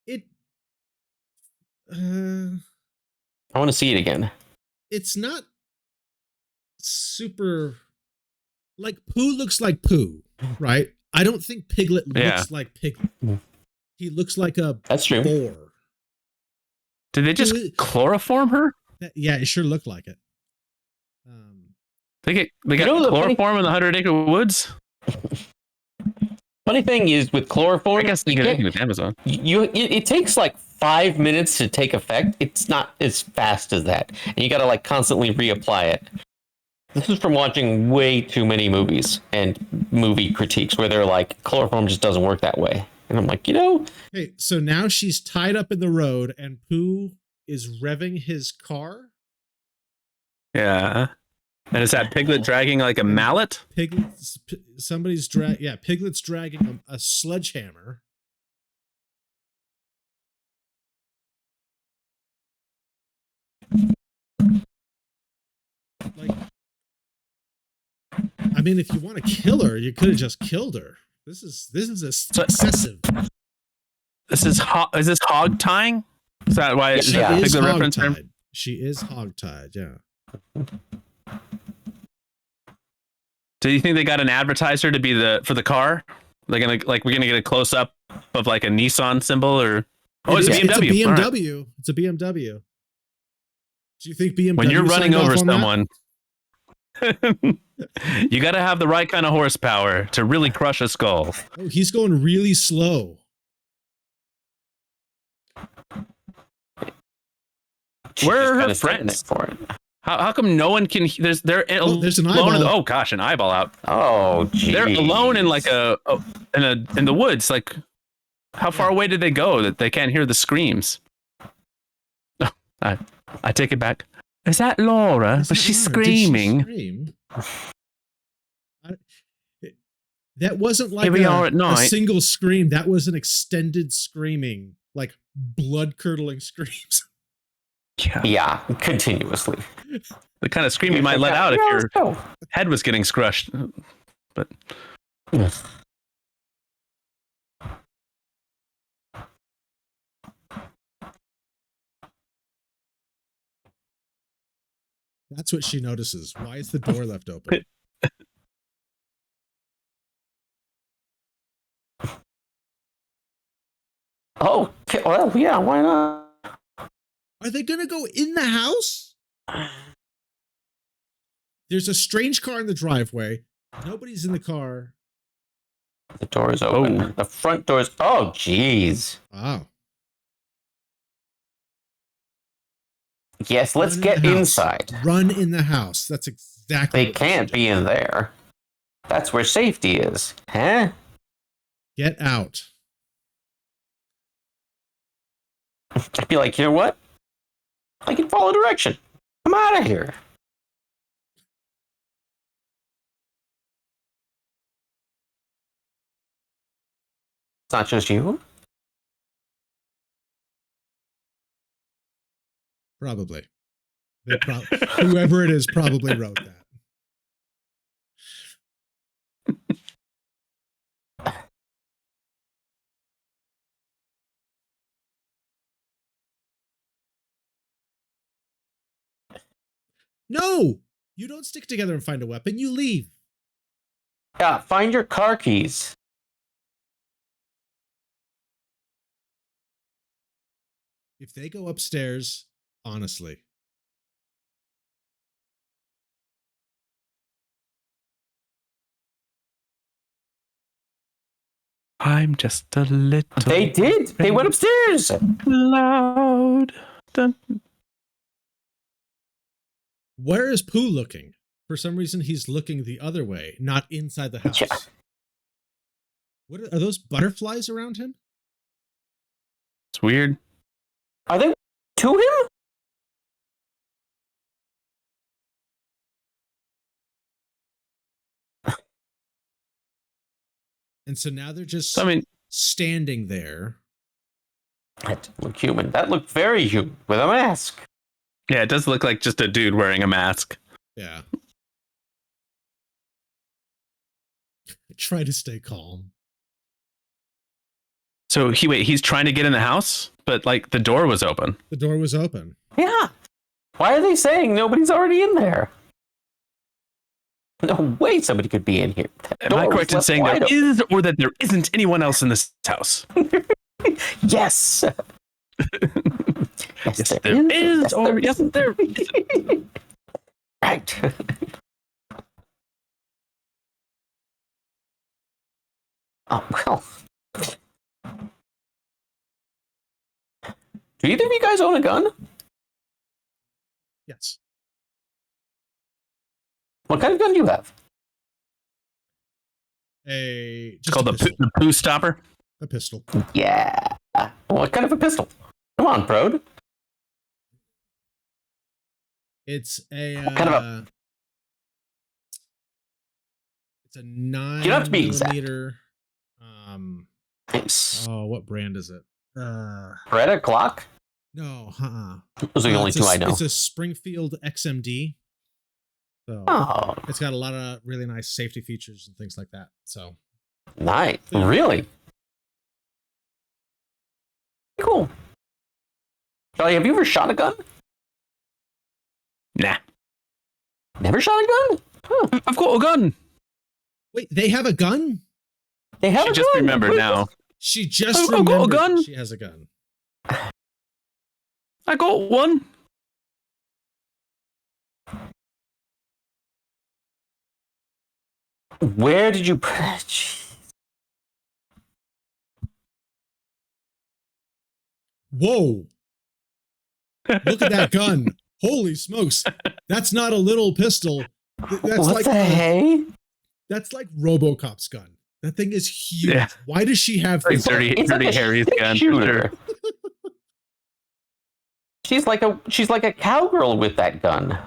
It I want to see it again. it's not super like Pooh looks like Pooh, right? I don't think Piglet looks like Piglet. He looks like a That's true. boar. Did they just chloroform her? Yeah, it sure looked like it. They got know the chloroform in the 100-acre woods? Funny thing is with chloroform, I guess they you could can't- do with Amazon. it takes like 5 minutes to take effect. It's not as fast as that. And you got to like constantly reapply it. This is from watching way too many movies and movie critiques where they're like, chloroform just doesn't work that way. And I'm like, Okay, so now she's tied up in the road and Pooh is revving his car. Yeah. And is that Piglet dragging like a mallet? Piglet's Piglet's dragging a sledgehammer. Like, I mean, if you want to kill her, you could have just killed her. This is excessive. Is this hog tying? Is that why She is that is Piglet reference term? hogtied. She is hogtied, yeah. Do you think they got an advertiser to be for the car? They're gonna we're gonna get a close up of like a Nissan symbol or it's a BMW. It's a BMW. All right. It's a BMW. Do you think BMW? When you're running signed over off on that? someone, you got to have the right kind of horsepower to really crush a skull. Oh, he's going really slow. Where are her Kinda setting friends? it for it. How come no one can? They're there's an alone. eyeball. Oh gosh, an eyeball out. Oh, geez. They're alone in like in the woods. Like, how far away did they go that they can't hear the screams? Oh, I take it back. Is that Laura? Is Was that she Laura? Did screaming? scream? That wasn't like Here we are at a night. single scream. That was an extended screaming, like blood curdling screams. Yeah, continuously. The kind of scream you might let out if your head was getting crushed. But That's what she notices. Why is the door left open? Oh, well, yeah, why not? Are they going to go in the house? There's a strange car in the driveway. Nobody's in the car. The door is open. Oh. The front door is. Oh, jeez. Wow. Yes, let's Run in get the house. inside. Run in the house. That's exactly. They what can't should be in there. That's where safety is. Huh? do. Get out. I'd be like, you know what? I can follow direction. I'm out of here. It's not just you. Probably. Whoever it is probably wrote that. No, you don't stick together and find a weapon. You leave. Yeah, find your car keys. If they go upstairs, honestly. I'm just a little. They did. They went upstairs. Loud. Dun. Where is Pooh looking? For some reason, he's looking the other way, not inside the house. Yeah. What are those butterflies around him? It's weird. Are they to him? And so now they're just standing there. That didn't look human. That looked very human with a mask. Yeah, it does look like just a dude wearing a mask. Yeah. Try to stay calm. So he's trying to get in the house, but like the door was open. The door was open. Yeah. Why are they saying nobody's already in there? No way somebody could be in here. Am I correct in saying there is or that there isn't anyone else in this house? Yes. Yes, there is. Or yes, there isn't. Right. Oh, well. Do either of you guys own a gun? Yes. What kind of gun do you have? It's called the Pooh Stopper. A pistol. Yeah. What kind of a pistol? Come on, Prode. It's a kind of it's a 9 You don't have to be exact. millimeter. Nice. Oh, what brand is it? Beretta Glock? No, Those are the only two I know. It's a Springfield XMD. So it's got a lot of really nice safety features and things like that. So nice. Really? Cool. Charlie, have you ever shot a gun? Nah. Never shot a gun? Huh. I've got a gun. Wait, they have a gun? They have She a just gun? remembered now. She just I've got a remembered gun. that she has a gun. I got one. Where did you put it? Whoa. Look at that gun. Holy smokes. That's not a little pistol. That's What like the hey? That's like RoboCop's gun. That thing is huge. Yeah. Why does she have Like this? dirty a Harry's stick gun. shooter. She's like a cowgirl with that gun.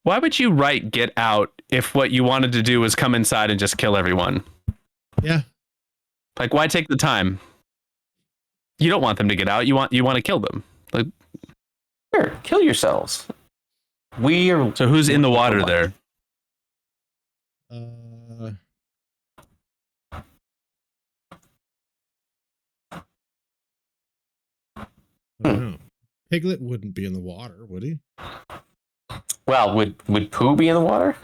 Why would you write "Get Out" if what you wanted to do was come inside and just kill everyone? Yeah. Like, why take the time? You don't want them to get out. You want to kill them. Like, Sure, kill yourselves. so who's in the water there? I don't know. Piglet wouldn't be in the water, would he? Well, would Pooh be in the water?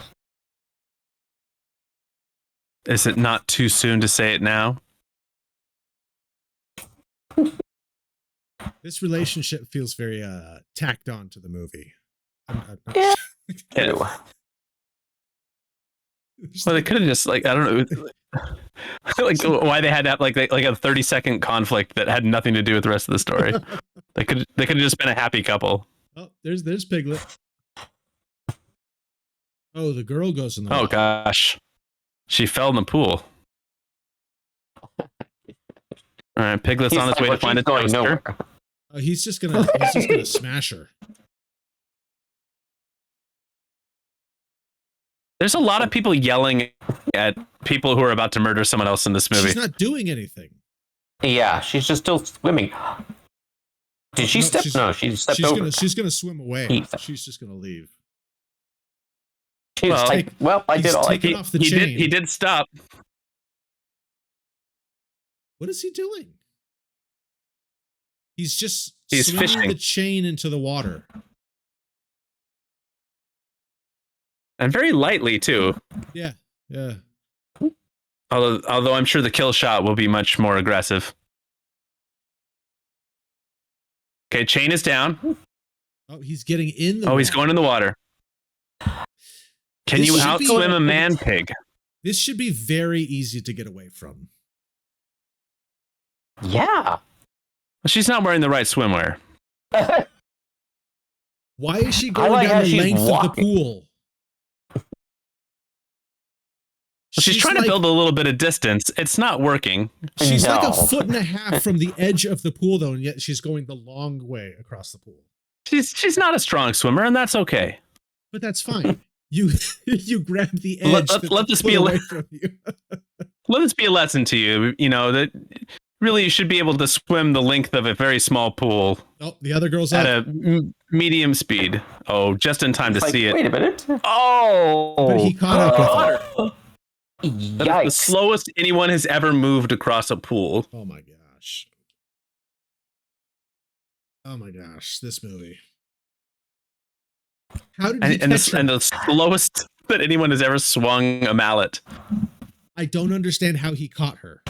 Is it not too soon to say it now? This relationship feels very tacked on to the movie. Yeah. Well, they could have just I don't know, like why they had to have like a 30-second conflict that had nothing to do with the rest of the story. They could have just been a happy couple. Oh, there's Piglet. Oh, the girl goes in the Oh water. gosh, she fell in the pool. All right, Piglet's on his way to find a toaster. Oh, he's just gonna smash her. There's a lot of people yelling at people who are about to murder someone else in this movie. She's not doing anything. Yeah, she's just still swimming. Did she step? No, she stepped over. She's gonna swim away. He- She's just gonna leave. She's Well, like, well, I did all I taking could. off the He chain. did stop. What is he doing? He's just He's swinging fishing. the chain into the water. And very lightly too. Yeah. Although I'm sure the kill shot will be much more aggressive. Okay, chain is down. Oh, he's getting in the Oh, he's water. going in the water. Can This you should be- outswim a man pig? This should be very easy to get away from. Yeah. Well, she's not wearing the right swimwear. Why is she I going like how down the she's length of the walking. pool? She's trying to build a little bit of distance. It's not working. She's like No. a foot and a half from the edge of the pool, though, and yet she's going the long way across the pool. She's not a strong swimmer, and that's okay. But that's fine. You you grab the edge. Let this put be a away from you. Let this be a lesson to you. You know that really you should be able to swim the length of a very small pool Oh, the other girl's at up. a medium speed. Oh, just in time to Like, see it. wait a minute. Oh, But he caught up with her. That is the Yikes. slowest anyone has ever moved across a pool. Oh my gosh. Oh my gosh, this movie. How did he And catch her? the slowest that anyone has ever swung a mallet. I don't understand how he caught her.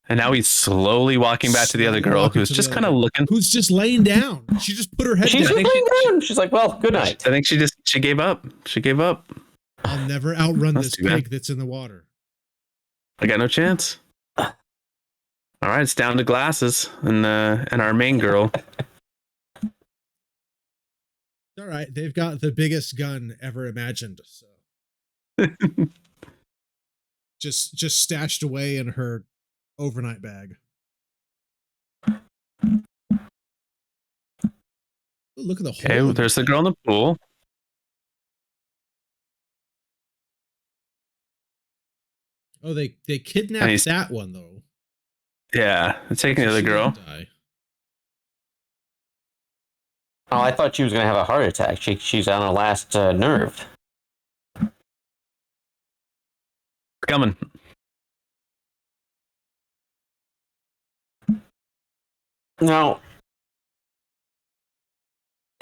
And now he's slowly walking back to the other girl Walking who's to the just other kind of girl. looking. Who's just laying down. She just put her head She's down. just laying down. She's like, well, good night. I think she gave up. She gave up. I'll never outrun That's this too bad. pig that's in the water. I got no chance. All right, it's down to glasses and our main girl. All right, they've got the biggest gun ever imagined. So just stashed away in her overnight bag. Oh, look at the hole. Okay, in there's the thing. girl in the pool. Oh, they And kidnapped he's- that one though. Yeah, they're taking the So other she girl. didn't die. Oh, I thought she was going to have a heart attack. She's on her last nerve. Coming. Now,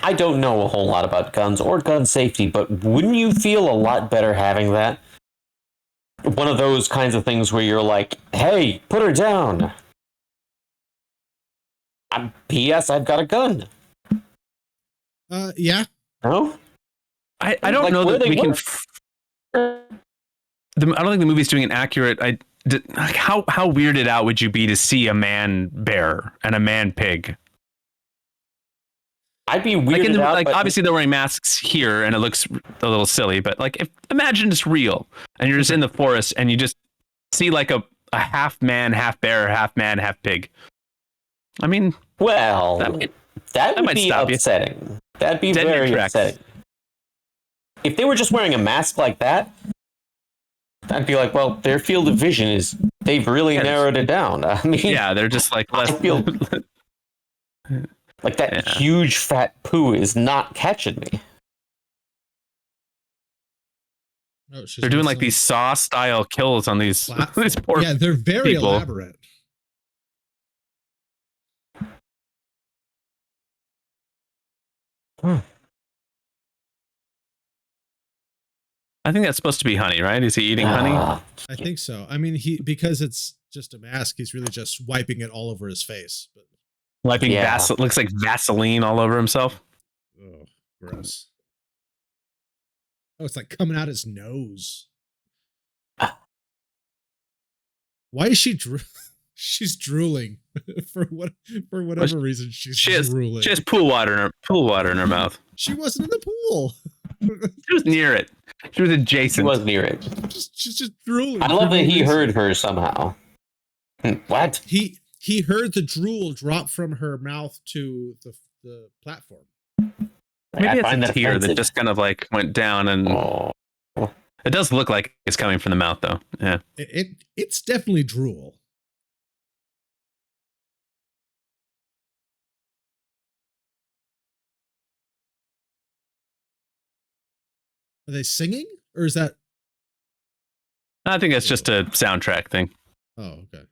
I don't know a whole lot about guns or gun safety, but wouldn't you feel a lot better having that? One of those kinds of things where you're like, hey, put her down. P.S. I've got a gun. Yeah. No? I don't Like, know where that they we can. work. I don't think the movie's doing an accurate. Like how weirded out would you be to see a man bear and a man pig? I'd be Like, weirded out. like but obviously they're wearing masks here and it looks a little silly, but like imagine it's real and you're just in the forest and you just see like a half man, half bear, half man, half pig. I mean, well, that would might be stop you. upsetting. That'd be Dead in your very tracks. upsetting. If they were just wearing a mask like that, I'd be like, well, their field of vision is, they've really Yeah, narrowed it down. I mean, yeah, they're just like less. I feel like that Yeah. huge fat poo is not catching me. Oh, she's They're doing on like some these Saw style kills on these platform. these poor. Yeah, they're very people. elaborate. I think that's supposed to be honey, right? Is he eating honey? Ah, I think so. I mean, because it's just a mask, he's really just wiping it all over his face. But Wiping Yeah. looks like Vaseline all over himself. oh, gross. Oh, it's like coming out his nose. Ah. Why is she she's drooling for whatever reason she's She has drooling. she has pool water in her mouth. She wasn't in the pool. She was near it. She was she adjacent. was near it. She's just drooling. I for love no that he reason. heard her somehow. What? He heard the drool drop from her mouth to the platform. Maybe I it's find a that tear that offensive. just kind of like went down, and Oh. it does look like it's coming from the mouth, though. Yeah. It's definitely drool. Are they singing, or is that? I think that's just a soundtrack thing. Oh, okay.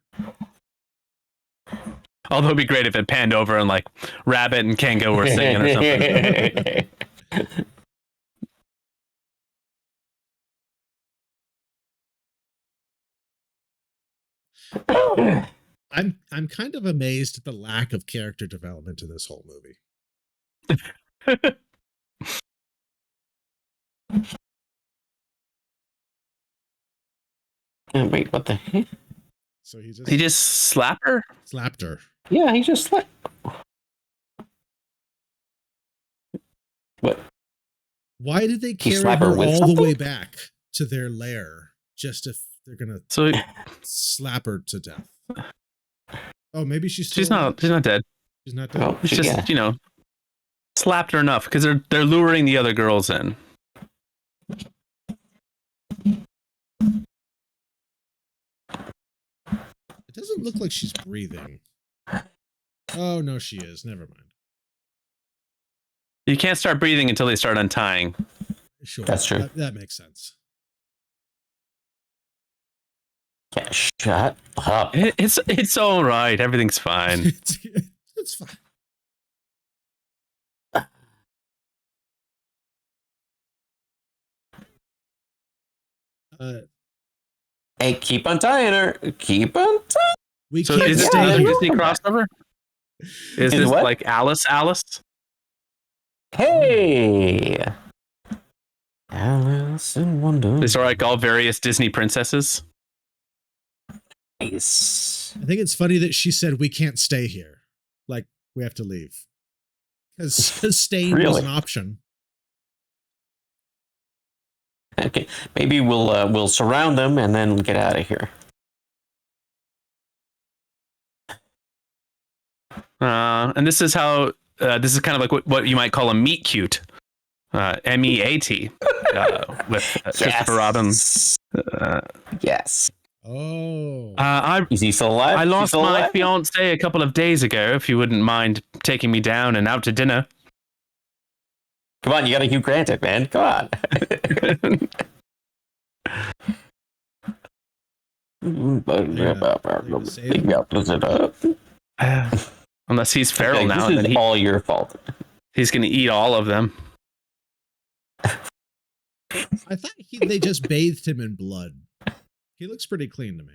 Although it'd be great if it panned over and like Rabbit and Kango were singing or something. I'm kind of amazed at the lack of character development in this whole movie. Wait, what the heck? So he just slapped her? Slapped her. Yeah, he just slapped. What? Why did they carry slap her her with all something? the way back to their lair just if they're gonna slap her to death? Oh, maybe she's not dead. She's not dead. Oh, It's just slapped her enough because they're luring the other girls in. It doesn't look like she's breathing. Oh no, she is. Never mind. You can't start breathing until they start untying. Sure, That's true. That makes sense. Yeah, shut up. It's all right. Everything's fine. It's fine. Hey, keep untying her. Keep untying. We So can't is this stay another here. Disney crossover? Is this what? like Alice? Hey, Alice in Wonderland. These are like all various Disney princesses. Nice. I think it's funny that she said we can't stay here. Like we have to leave. Because staying was Really? an option. Okay, maybe we'll surround them and then get out of here. And this is how this is kind of like what you might call a meet cute, MEAT, with Christopher Robin. Yes. Oh. Is he still alive? I Is he lost still my alive? fiance a couple of days ago. If you wouldn't mind taking me down and out to dinner. Come on, you got to Hugh Grant it, man. Come on. Unless he's feral Okay, now, this and is then all your fault. he's going to eat all of them. I thought they just bathed him in blood. He looks pretty clean to me.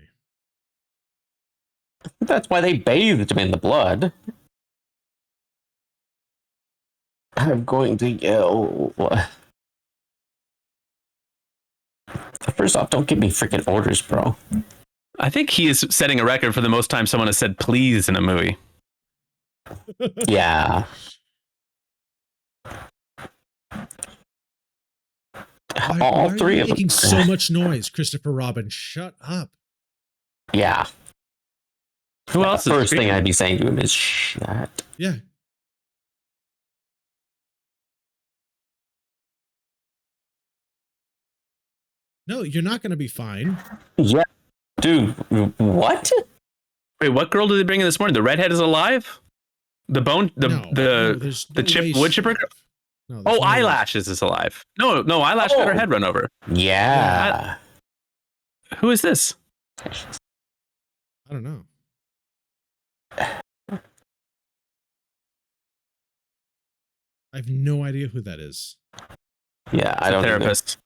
That's why they bathed him in the blood. I'm going to yell. First off, don't give me freaking orders, bro. I think he is setting a record for the most time someone has said please in a movie. Yeah. All why three are you of them. making so much noise, Christopher Robin? Shut up. Yeah. Who else The is first thing screaming? I'd be saying to him is shut. Yeah. No, you're not going to be fine. Yeah. Dude, what? Wait, what girl did they bring in this morning? The redhead is alive? The there's the no chip way wood she's chipper? alive. No, there's Oh, no way. Eyelashes is alive. No, Eyelash got her Oh. head run over. Yeah. Who is this? I don't know. I have no idea who that is. Yeah, I don't Therapist.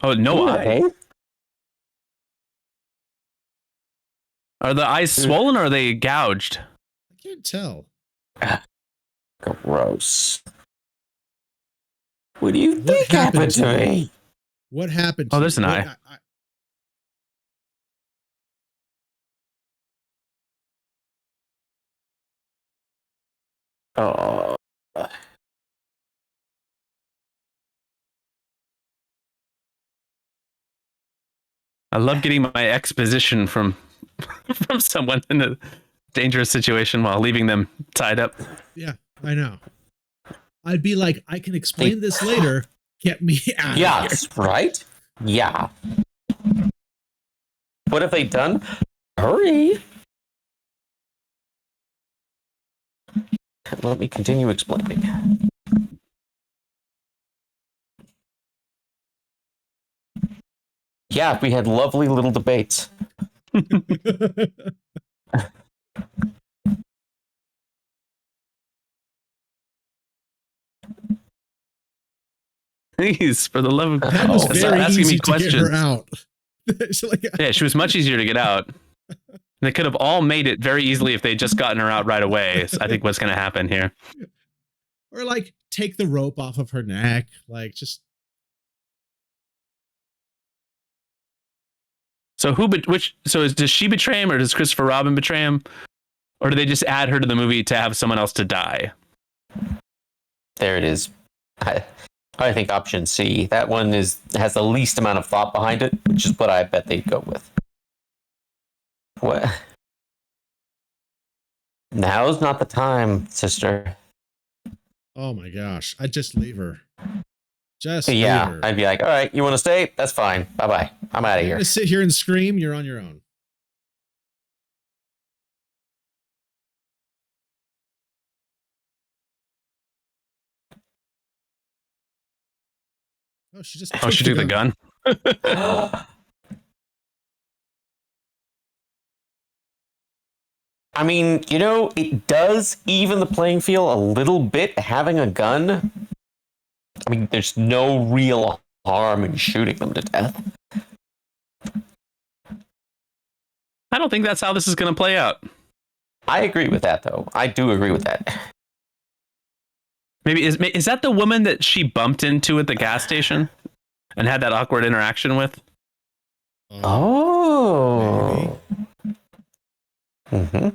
Oh, no eye. Hey? Are the eyes swollen or are they gouged? I can't tell. Gross. What do you What think happened happened to to me? What happened to Oh, there's you? an What- eye. Oh. I love getting my exposition from from someone in a dangerous situation while leaving them tied up. Yeah, I know. I'd be like, I can explain this later. Get me out of here. Yes, right? Yeah. What have they done? Hurry. Let me continue explaining. Yeah, we had lovely little debates. Please, for the love of That was God, very stop asking easy me to get her questions. out. It's like, Yeah, she was much easier to get out. They could have all made it very easily if they'd just gotten her out right away. Is I think what's going to happen here. or like take the rope off of her neck. Like just So does she betray him, or does Christopher Robin betray him, or do they just add her to the movie to have someone else to die? There it is. I think option C. That one has the least amount of thought behind it, which is what I bet they'd go with. What? Now's not the time, sister. oh my gosh. I'd just leave her. Just leave Yeah, her. I'd be like, all right, you want to stay? That's fine. Bye bye. I'm out of You're here. gonna sit here and scream, you're on your own. Oh, she just She took the gun. I mean, it does even the playing field a little bit having a gun. I mean, there's no real harm in shooting them to death. I don't think that's how this is going to play out. I agree with that, though. I do agree with that. Maybe is that the woman that she bumped into at the gas station and had that awkward interaction with? Oh. Mm-hmm.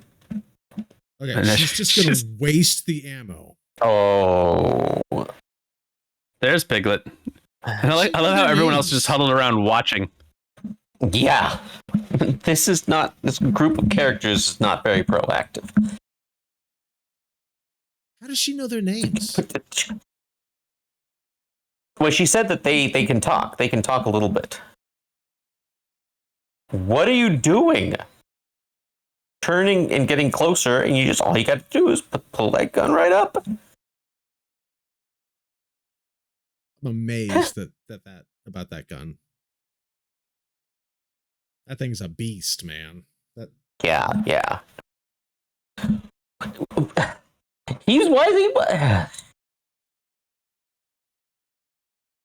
Okay, And she's just gonna waste the ammo. Oh. There's Piglet. And I love how everyone else is just huddled around watching. Yeah. This group of characters is not very proactive. How does she know their names? Well, she said that they can talk. They can talk a little bit. What are you doing? Turning and getting closer, and all you got to do is pull that gun right up. I'm amazed about that gun. That thing's a beast, man. Yeah. Why is he?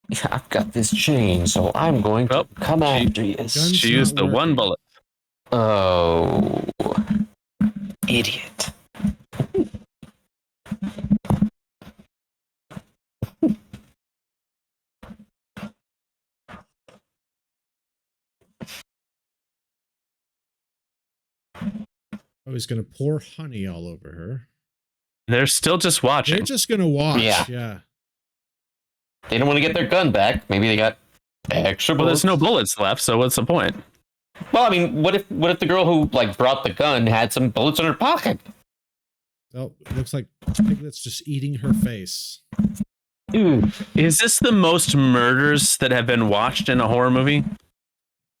Yeah, I've got this chain, so I'm going to come after you. She used the one bullet. Oh, idiot. Oh, he's gonna pour honey all over her. They're still just watching. They're just gonna watch. Yeah. They don't want to get their gun back. Maybe they got extra bullets. Well, there's no bullets left, so what's the point? Well, I mean, what if the girl who brought the gun had some bullets in her pocket? Oh, it looks like Piglet's just eating her face. Is this the most murders that have been watched in a horror movie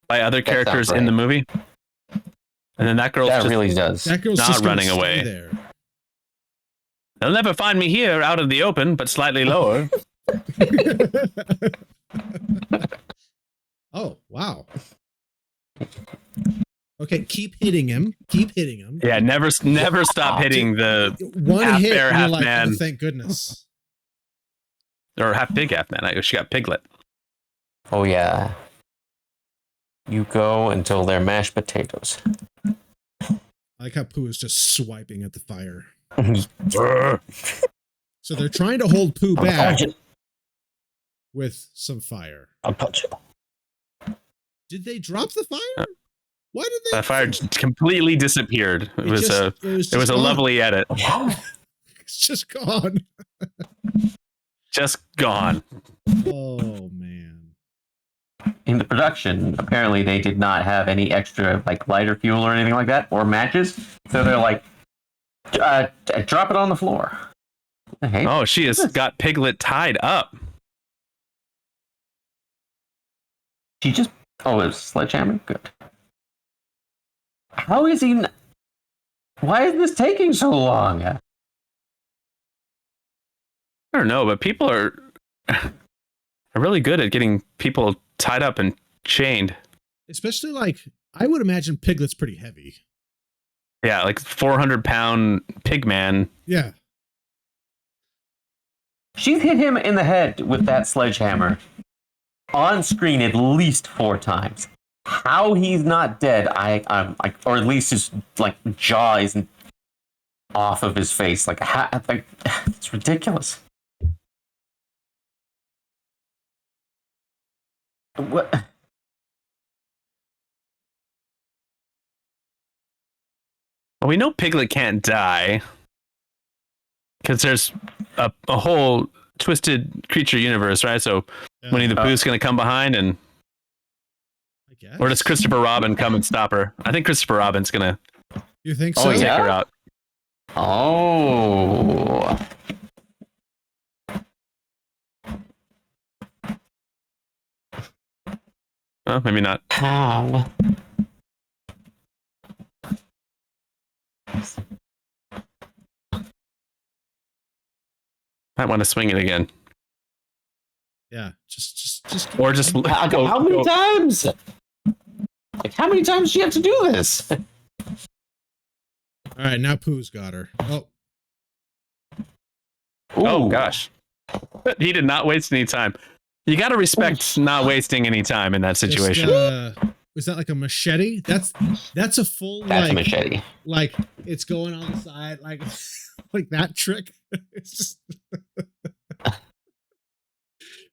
by other characters in the movie? And then that girl's just really does. That girl's not just running stay away. There. They'll never find me here, out in the open, but slightly lower. Oh, wow. Okay, keep hitting him. Yeah, never stop hitting the one half hit, bear, and half you're like, man. oh, thank goodness. Or half pig, half man. She got Piglet. Oh yeah. You go until they're mashed potatoes. I like how Pooh is just swiping at the fire. So they're trying to hold Pooh back with some fire. I'll punch it. Did they drop the fire? Why did they? That fire completely disappeared. It was a gone. lovely edit. It's just gone. Just gone. Oh man. In the production, apparently they did not have any extra lighter fuel or anything like that, or matches. So they're like, drop it on the floor. Hey, Oh, she has got Piglet tied up. she just. Oh, it was sledgehammer. Good. How is he? Why is this taking so long? I don't know, but people are really good at getting people tied up and chained. Especially like I would imagine Piglet's pretty heavy. Yeah, like 400-pound pig man. Yeah. She's hit him in the head with that sledgehammer on screen at least 4 times. How he's not dead, I'm like, or at least his like jaw isn't off of his face. Like it's ridiculous. What? Well, we know Piglet can't die because there's a whole twisted creature universe, right? So Winnie the Pooh's going to come behind, and I guess. or does Christopher Robin come and stop her? I think Christopher Robin's going to You think so? take her out. Oh. Oh, maybe not. How? Might want to swing it again, Yeah. Just. or just How many times? Like, how many times do you have to do this? All right. Now Pooh's got her. Oh. Oh Ooh. gosh, he did not waste any time. You got to respect not wasting any time in that situation. Is that like a machete? That's a full That's like a machete. like it's going on the side like like that trick. It's just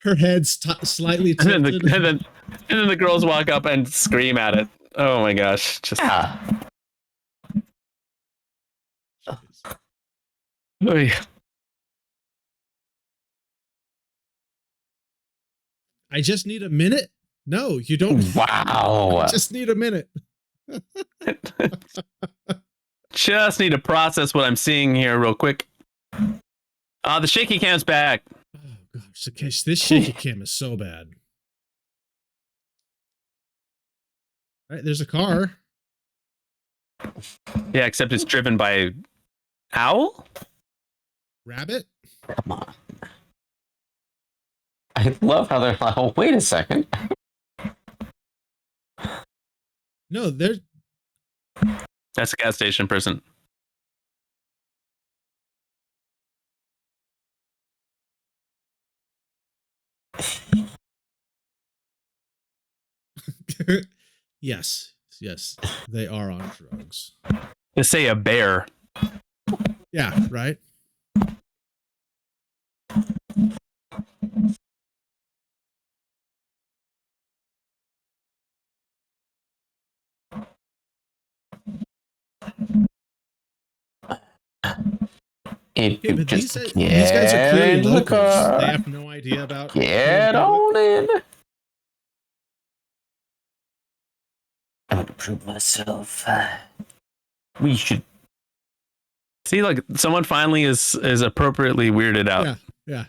her head's slightly and, tilted. then the girls walk up and scream at it. Oh my gosh, just Yeah. Oy. I just need a minute. No, you don't. Wow. I just need a minute. Just need to process what I'm seeing here real quick. The shaky cam's back. Oh gosh, this shaky cam is so bad. All right, there's a car. Yeah, except it's driven by owl. Rabbit. Come on. I love how they're like, oh, wait a second. No, there's That's a gas station person. yes, they are on drugs. They say a bear. Yeah, right. If Yeah, you but just these get guys are clearly into the locals. car, They have no idea about. get on in. I'm gonna prove myself. We should. See, like someone finally is appropriately weirded out. Yeah.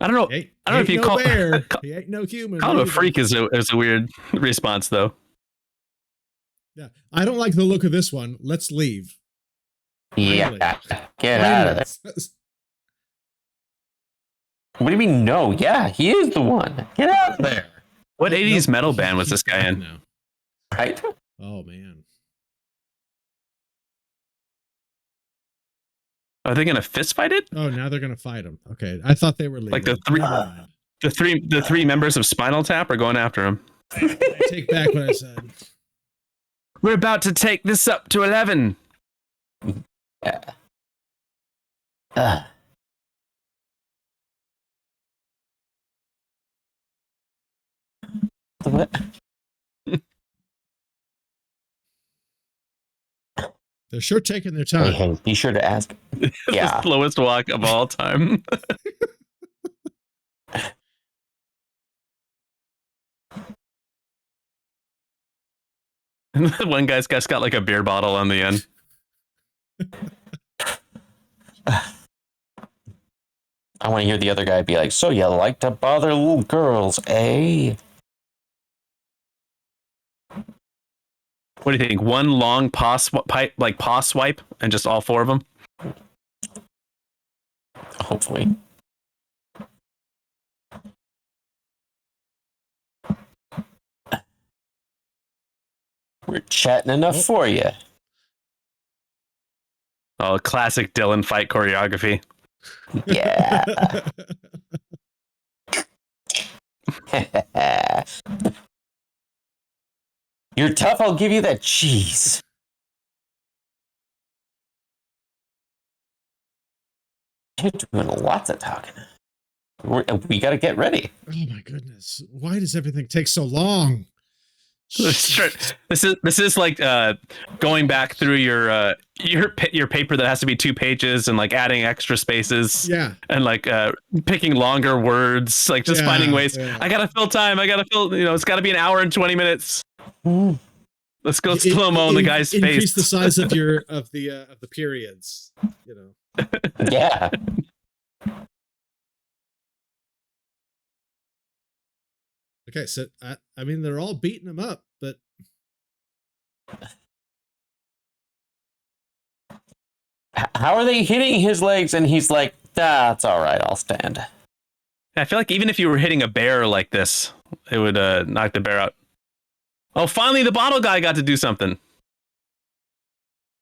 I don't know. I don't know if you no call bear. He ain't no human. call him a either. freak is a weird response though. Yeah, I don't like the look of this one. Let's leave. Yeah, Finally. get out of there. What do you mean, no? Yeah, he is the one. Get out of there. What Nope, 80s metal he's- band was he's this guy back in? now. Right? Oh man. Are they gonna fist fight it? Oh, now they're gonna fight him. Okay, I thought they were leaving. Like the three- Never mind. The three members of Spinal Tap are going after him. I take back what I said. We're about to take this up to 11. What? They're sure taking their Hey, time. hey, be sure to ask. Yeah. The slowest walk of all time. One guy's got like a beer bottle on the end. I want to hear the other guy be like, so you like to bother little girls, eh? What do you think? One long paw swipe and just all 4 of them? Hopefully. We're chatting enough for you. Oh, classic Dylan fight choreography. Yeah. You're tough, I'll give you that cheese. You're doing lots of talking. We got to get ready. Oh my goodness. Why does everything take so long? This is like going back through your paper that has to be 2 pages and like adding extra spaces. Yeah. And like picking longer words, like just finding ways. Yeah. I gotta fill time. It's got to be an hour and 20 minutes. Let's go slow mo on the guy's face. Increase the size of the periods. You know. Yeah. Okay, so I mean they're all beating him up, but how are they hitting his legs? And he's like, "That's all right, I'll stand." I feel like even if you were hitting a bear like this, it would knock the bear out. Oh, finally the bottle guy got to do something.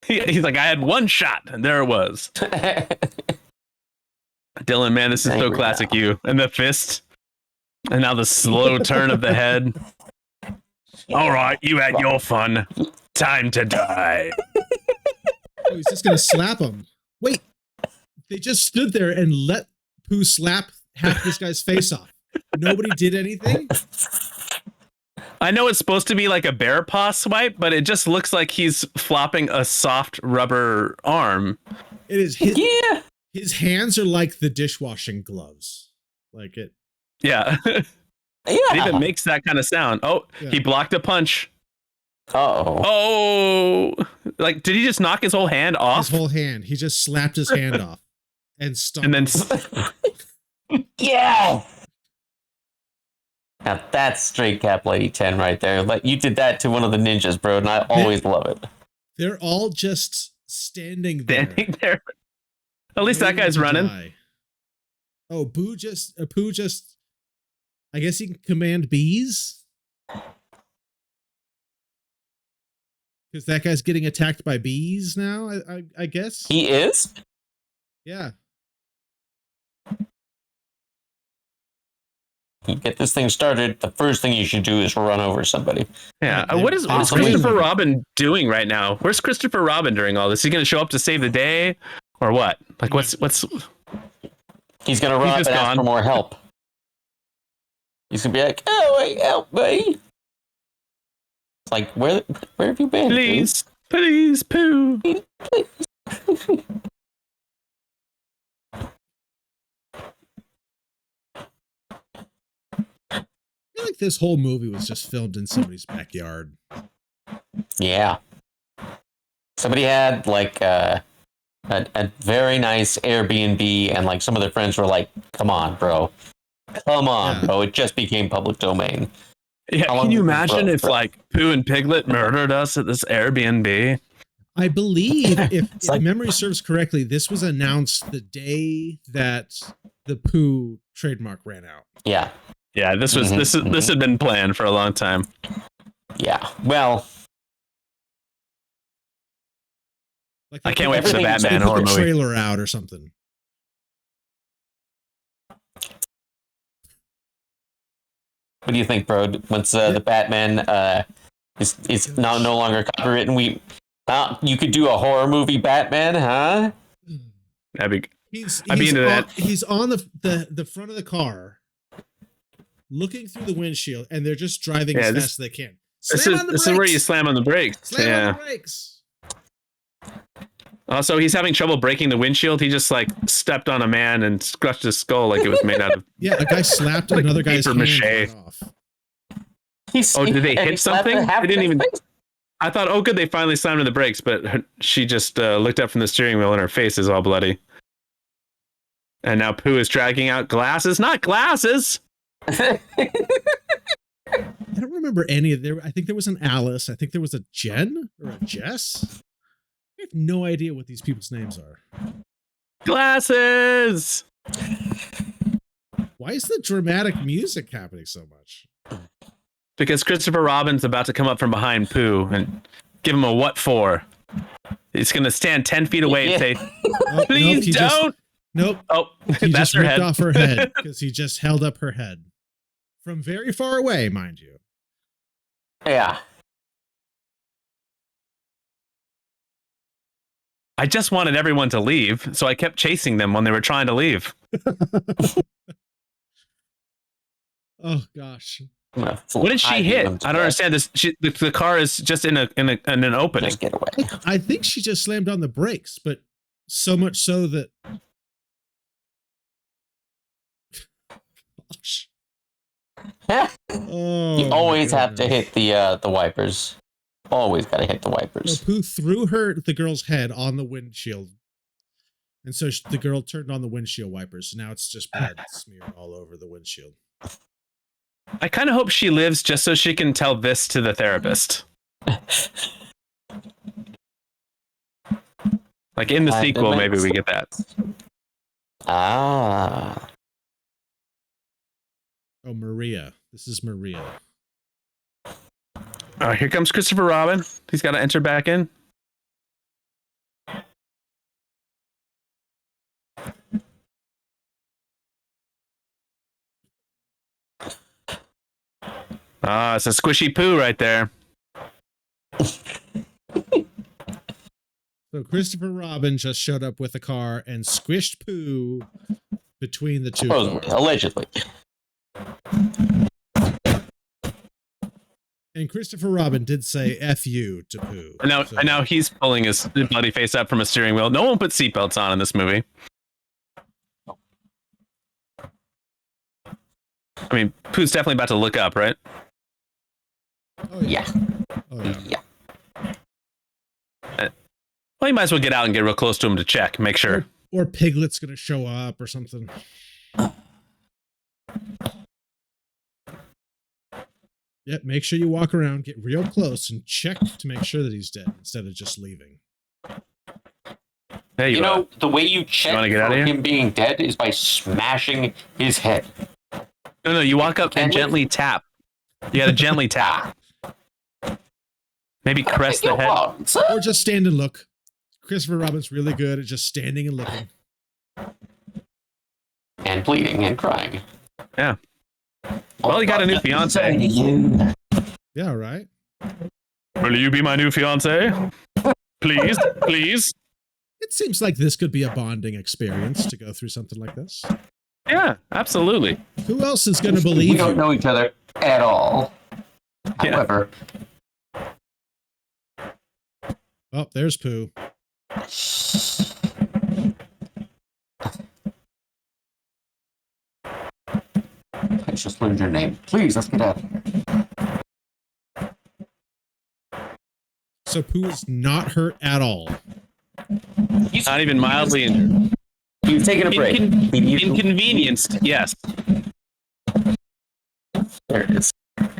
He's like, I had one shot, and there it was. Dylan, man, this is so classic you. And the fist. And now the slow turn of the head. All right, you had your fun. Time to die. Oh, he's just gonna slap him. Wait, they just stood there and let Pooh slap half this guy's face off. Nobody did anything. I know it's supposed to be like a bear paw swipe, but it just looks like he's flopping a soft rubber arm. It is his hands are like the dishwashing gloves. Like it. Yeah. Yeah. It even makes that kind of sound. Oh, yeah. He blocked a punch. Oh, like did he just knock his whole hand off? His whole hand. He just slapped his hand off and stomped. And then yeah. Now that's straight cap Lady 10 right there. Like you did that to one of the ninjas, bro, and I always love it. They're all just standing there. At least that guy's running. Die. Oh, Pooh just I guess he can command bees. Because that guy's getting attacked by bees now, I guess. He is? Yeah. You get this thing started, the first thing you should do is run over somebody. Yeah. What is Christopher Robin doing right now? Where's Christopher Robin during all this? Is he going to show up to save the day? Or what? Like, what's... He's going to run up and ask for more help. He's going to be like, oh, wait, help me. It's like, where have you been? Please, Pooh. Please. I feel like this whole movie was just filmed in somebody's backyard. Yeah. Somebody had like a very nice Airbnb, and like some of their friends were like, come on, bro. Bro. It just became public domain. Yeah, can you imagine if like Pooh and Piglet murdered us at this Airbnb? I believe, if memory serves correctly, this was announced the day that the Pooh trademark ran out. Yeah. Yeah, this had been planned for a long time. Yeah. Well, like I can't wait for the Batman horror movie trailer out or something. What do you think, bro? Once the Batman is now no longer copywritten, you could do a horror movie Batman, huh? I'd be into that. He's on the front of the car, looking through the windshield, and they're just driving as fast as they can. This is where you slam on the brakes. Slam on the brakes. Also, he's having trouble breaking the windshield. He just like stepped on a man and scratched his skull like it was made out of. Yeah, a guy slapped like another guy's hand right off. Did they hit something? They didn't even. I thought, oh, good, they finally slammed on the brakes, but she just looked up from the steering wheel and her face is all bloody. And now Pooh is dragging out glasses, not glasses. I don't remember any of there. I think there was an Alice. I think there was a Jen or a Jess. I have no idea what these people's names are. Glasses! Why is the dramatic music happening so much? because Christopher Robin's about to come up from behind Pooh and give him a what for. He's going to stand 10 feet away and say, please don't. Nope. Oh, He that's just her ripped head. off her head because he just held up her head from very far away, mind you. Yeah. I just wanted everyone to leave, so I kept chasing them when they were trying to leave. Oh gosh. What did she hit? I don't understand this. The car is just in an opening. Just get away. I think she just slammed on the brakes, but so much so that. Gosh. Oh, You always have to hit the wipers. Always got to hit the wipers. So Pooh threw the girl's head on the windshield, and so the girl turned on the windshield wipers. So now it's just blood smeared all over the windshield. I kind of hope she lives just so she can tell this to the therapist. Like in the sequel, maybe we get that. Ah. Oh, Maria. This is Maria. All right, here comes Christopher Robin. He's got to enter back in. Ah, it's a squishy Pooh right there. So Christopher Robin just showed up with a car and squished Pooh between the two cars. Allegedly. And Christopher Robin did say F you to Pooh. And now he's pulling his bloody face up from a steering wheel. No one put seatbelts on in this movie. I mean, Pooh's definitely about to look up, right? Oh, yeah. Oh, yeah. Well, you might as well get out and get real close to him to check, make sure. Or Piglet's going to show up or something. Yep, make sure you walk around, get real close, and check to make sure that he's dead instead of just leaving. Hey, you know, the way you check for him being dead is by smashing his head. No, you walk up and gently tap. You gotta gently tap. Maybe caress the head. Or just stand and look. Christopher Robin's really good at just standing and looking. And bleeding and crying. Yeah. Well, you got a new fiance. Yeah, right. Will you be my new fiance? Please, please. It seems like this could be a bonding experience to go through something like this. Yeah, absolutely. Who else is going to believe We don't know each other at all. Yeah. However. Oh, there's Pooh. I just learned your name. Please, let's get out of here. So Pooh is not hurt at all. He's not even mildly injured. He's taking a break. Inconvenienced, yes. There it is.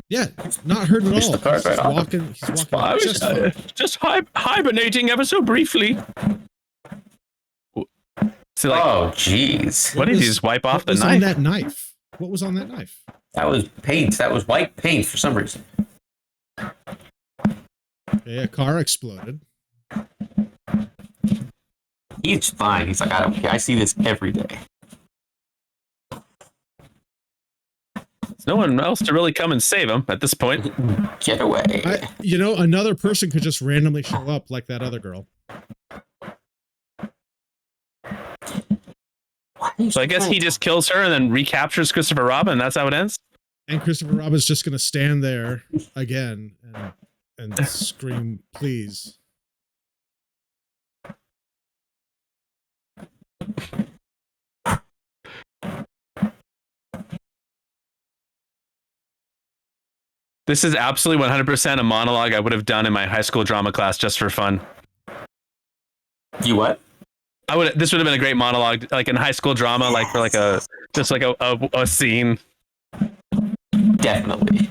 Yeah, not hurt at all. The card right off. He's walking just hibernating ever so briefly. So like, oh, jeez. What did he just wipe off the knife? knife? On that knife? What was on that knife? That was paint. That was white paint for some reason. Okay, a car exploded. He's fine. He's like, I don't care. I see this every day. There's no one else to really come and save him at this point. Get away. Another person could just randomly show up like that other girl. So I guess he just kills her and then recaptures Christopher Robin, and that's how it ends? And Christopher Robin's just going to stand there again and scream, please. This is absolutely 100% a monologue I would have done in my high school drama class just for fun. You what? This would have been a great monologue, like in high school drama, like for like a scene. Definitely.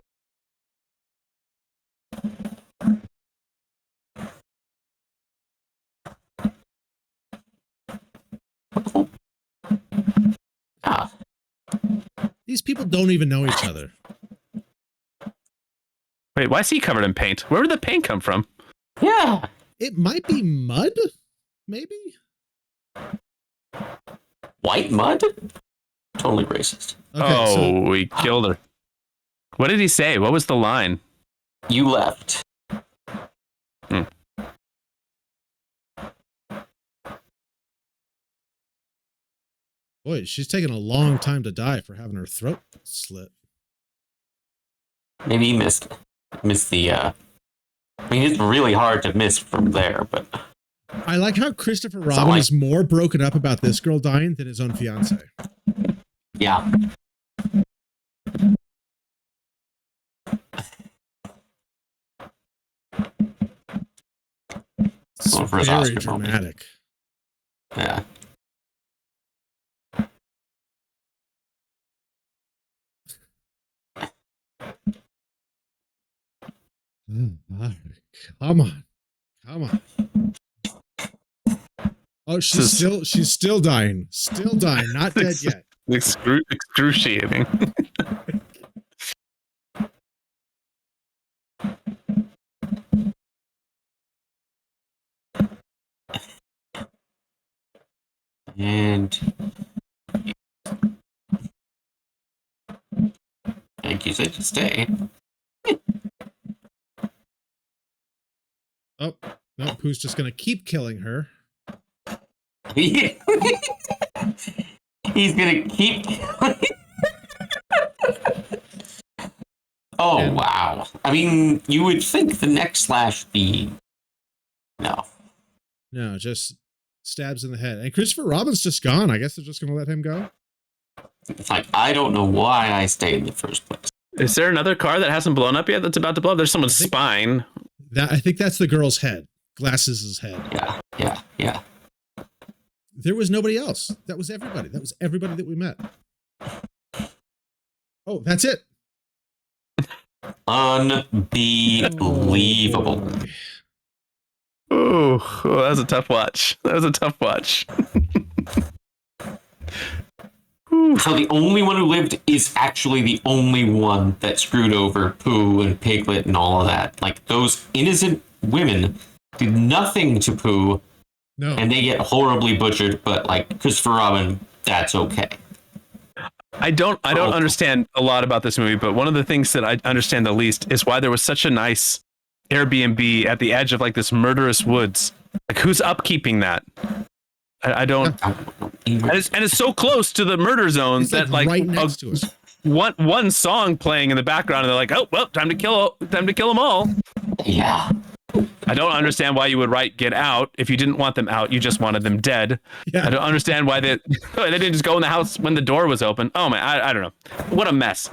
These people don't even know each other. Wait, why is he covered in paint? Where did the paint come from? Yeah. It might be mud, maybe? White mud? Totally racist. Okay, we killed her. What did he say? What was the line? You left. Boy, she's taking a long time to die for having her throat slit. Maybe he missed the, I mean, it's really hard to miss from there, but... I like how Christopher Robin is more broken up about this girl dying than his own fiance. Yeah. It's very dramatic. Yeah. Come on. Oh, she's still dying. Still dying. Not dead yet. Excruciating. And thank you said to stay. Oh, no, Pooh's just gonna keep killing her. He's gonna keep. Oh, wow. I mean, you would think the next slash be. No, just stabs in the head. And Christopher Robin's just gone. I guess they're just gonna let him go. It's like, I don't know why I stayed in the first place. Is there another car that hasn't blown up yet that's about to blow up? There's someone's spine. I think that's the girl's head. Glasses' head. Yeah. There was nobody else. That was everybody. That was everybody that we met. Oh, that's it. Unbelievable. Oh, that was a tough watch. So the only one who lived is actually the only one that screwed over Pooh and Piglet and all of that. Like, those innocent women did nothing to Pooh. No. And they get horribly butchered, but like Christopher Robin, that's okay. I don't understand a lot about this movie, but one of the things that I understand the least is why there was such a nice Airbnb at the edge of like this murderous woods. Like, who's upkeeping that? I don't. And it's so close to the murder zone that like right next to us. One song playing in the background, and they're like, oh well, time to kill them all. Yeah. I don't understand why you would write "Get Out" if you didn't want them out. You just wanted them dead. Yeah. I don't understand why they didn't just go in the house when the door was open. Oh man, I don't know. What a mess.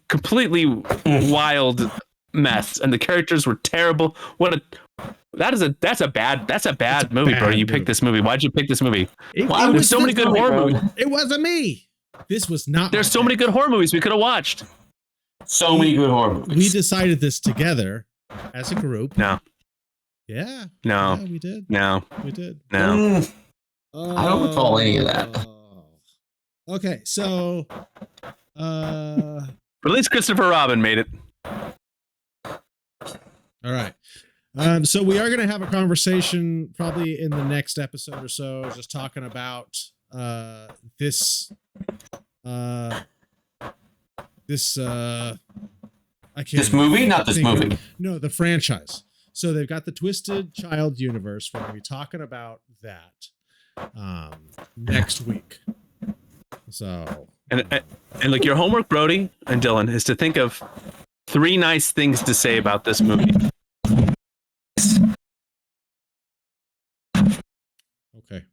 Completely wild mess, and the characters were terrible. That's a bad movie, bro. You picked this movie. Why'd you pick this movie? There's so many good horror movies. It wasn't me. This was not. There's so many good horror movies we could have watched. So many good horror movies. We decided this together as a group. No. Yeah. No. Yeah, we did. No. We did. No. I don't recall any of that. Okay, so at least Christopher Robin made it. All right. So we are going to have a conversation probably in the next episode or so, just talking about this movie, not this movie. No, the franchise. So they've got the Twisted Child universe. We're going to be talking about that next week. So and look, your homework, Brody and Dylan, is to think of 3 nice things to say about this movie. Okay.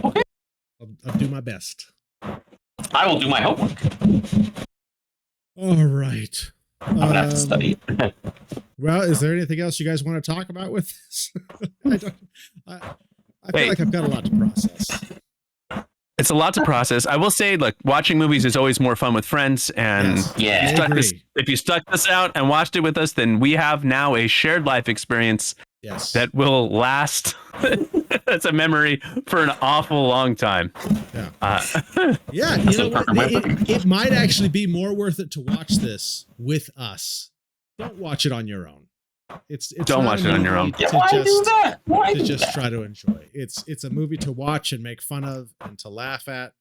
I'll do my best. I will do my homework. All right. I'm gonna have to study. Well, is there anything else you guys want to talk about with this? I feel like I've got a lot to process. It's a lot to process. I will say, like, watching movies is always more fun with friends. And if you stuck this out and watched it with us, then we have now a shared life experience that will last. That's a memory for an awful long time. Yeah. You know what? It might actually be more worth it to watch this with us don't watch it on your own. It's Don't not watch a it on your movie own. Yeah, to why just, do that? Why to do just that? try to enjoy. It's a movie to watch and make fun of and to laugh at,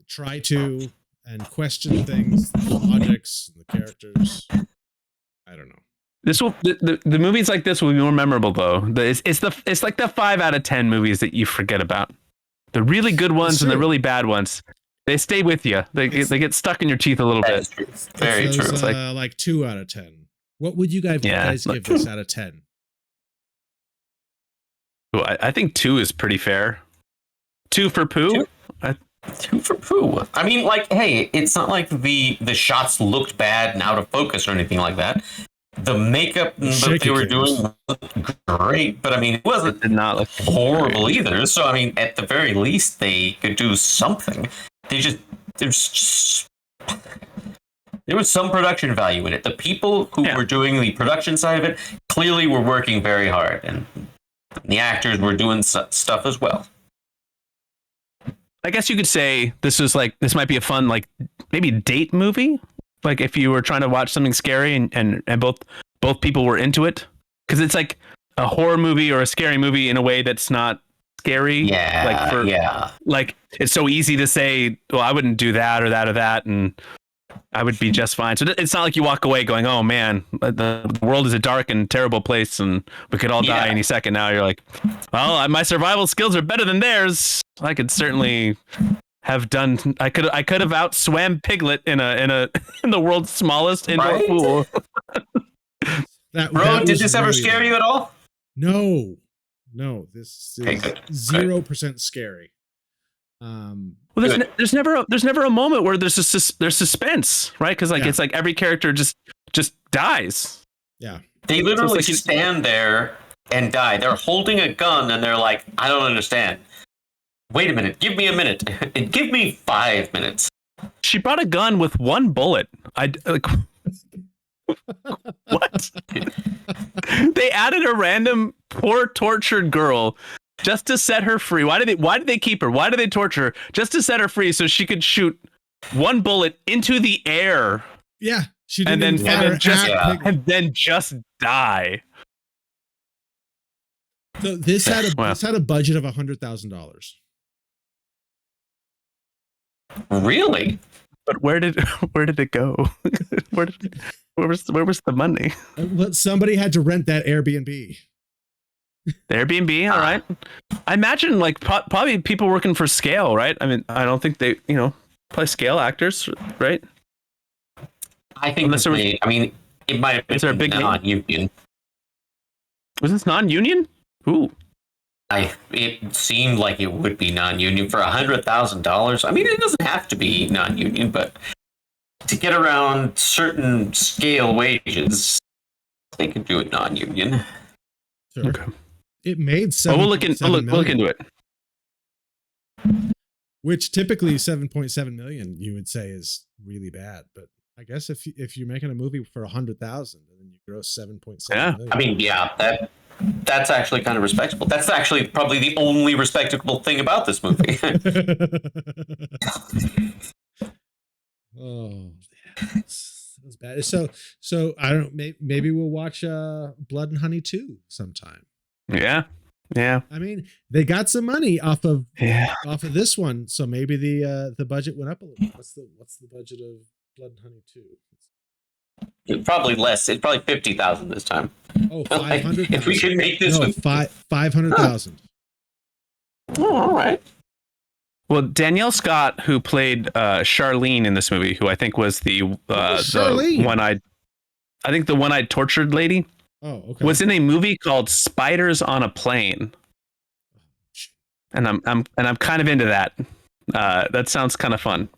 try to and question things, the logics and the characters. I don't know. This will the movies like this will be more memorable though. It's like the 5 out of 10 movies that you forget about. The really good ones and the true. really bad ones, they stay with you. They get stuck in your teeth a little That bit. is true. Very It's true. those, It's like 2 out of 10. What would you guys Yeah, give this out of 10? I think 2 is pretty fair. 2 for Pooh. 2 for Pooh. I mean, like, hey, it's not like the shots looked bad and out of focus or anything like that. The makeup that they were doing looked great, but I mean, it wasn't Did not look horrible either. So I mean, at the very least, they could do something. There was some production value in it. The people who were doing the production side of it clearly were working very hard, and the actors were doing stuff as well. I guess you could say this might be a fun, like, maybe date movie. Like if you were trying to watch something scary and both people were into it, because it's like a horror movie or a scary movie in a way that's not scary. Like it's so easy to say, well, I wouldn't do that or that or that, and I would be just fine. So it's not like you walk away going, oh man, the world is a dark and terrible place and we could all die any second now. You're like, well, my survival skills are better than theirs. I could certainly have done. I could have outswam Piglet in the world's smallest indoor pool. Bro, did this ever scare you at all? No, this is Okay, good. 0% scary. Well, there's never a moment where there's suspense, right? Because it's like every character just dies. Yeah, they literally like stand there and die. They're holding a gun and they're like, I don't understand. Wait a minute. Give me a minute. Give me 5 minutes. She brought a gun with 1 bullet. What? They added a random poor tortured girl just to set her free. Why did they keep her? Why did they torture her? Just to set her free so she could shoot 1 bullet into the air. Yeah, she and didn't then just die. So this had a budget of $100,000. Really? But where did it go? where was the money? Well, somebody had to rent that Airbnb. The Airbnb, all right. I imagine like probably people working for scale, right? I mean, I don't think they, play scale actors, right? I think it might have been is there a big non-union. Was this non-union? Ooh. It seemed like it would be non-union for $100,000. I mean, it doesn't have to be non-union, but to get around certain scale wages, they could do it non-union. Sure. Okay. It made we'll look into it. Which typically 7.7 million you would say is really bad, but I guess if you're making a movie for 100,000 and then you gross 7.7 million. I mean, that's actually kind of respectable. That's actually probably the only respectable thing about this movie. Oh, that was bad. So I don't. Maybe we'll watch Blood and Honey 2 sometime. Yeah. I mean, they got some money off of this one, so maybe the budget went up a little. What's the budget of Blood and Honey 2? It's probably less. It's probably 50,000 this time. Oh, 500,000. If we could make this with 500,000. Oh, all right. Well, Danielle Scott, who played Charlene in this movie, who I think was the one-eyed tortured lady. Oh, okay. Was in a movie called Spiders on a Plane, and I'm kind of into that. That sounds kind of fun.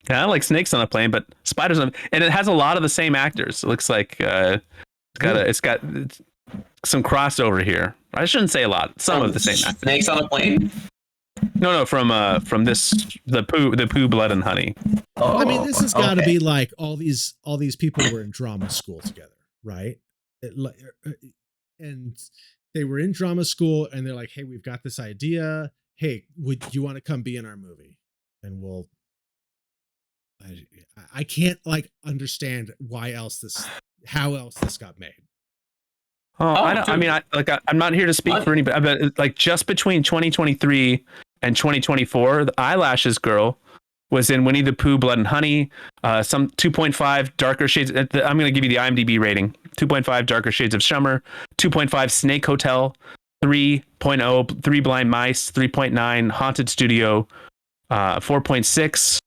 Yeah, I like snakes on a plane, but spiders and it has a lot of the same actors. It looks like it's got some crossover here. I shouldn't say a lot. Some of the same actors. Snakes on a plane? No, from the Pooh Blood and Honey. I mean, this has got to be like all these people were in drama school together, right? And they were in drama school, and they're like, "Hey, we've got this idea. Hey, would you want to come be in our movie? And we'll I can't like understand how else this got made. Oh, I don't. I mean, I'm not here to speak for anybody, but like just between 2023 and 2024, the Eyelashes girl was in Winnie the Pooh, Blood and Honey, some 2.5 Darker Shades. I'm going to give you the IMDb rating: 2.5 Darker Shades of Summer, 2.5 Snake Hotel, 3.0 Three Blind Mice, 3.9 Haunted Studio, 4.6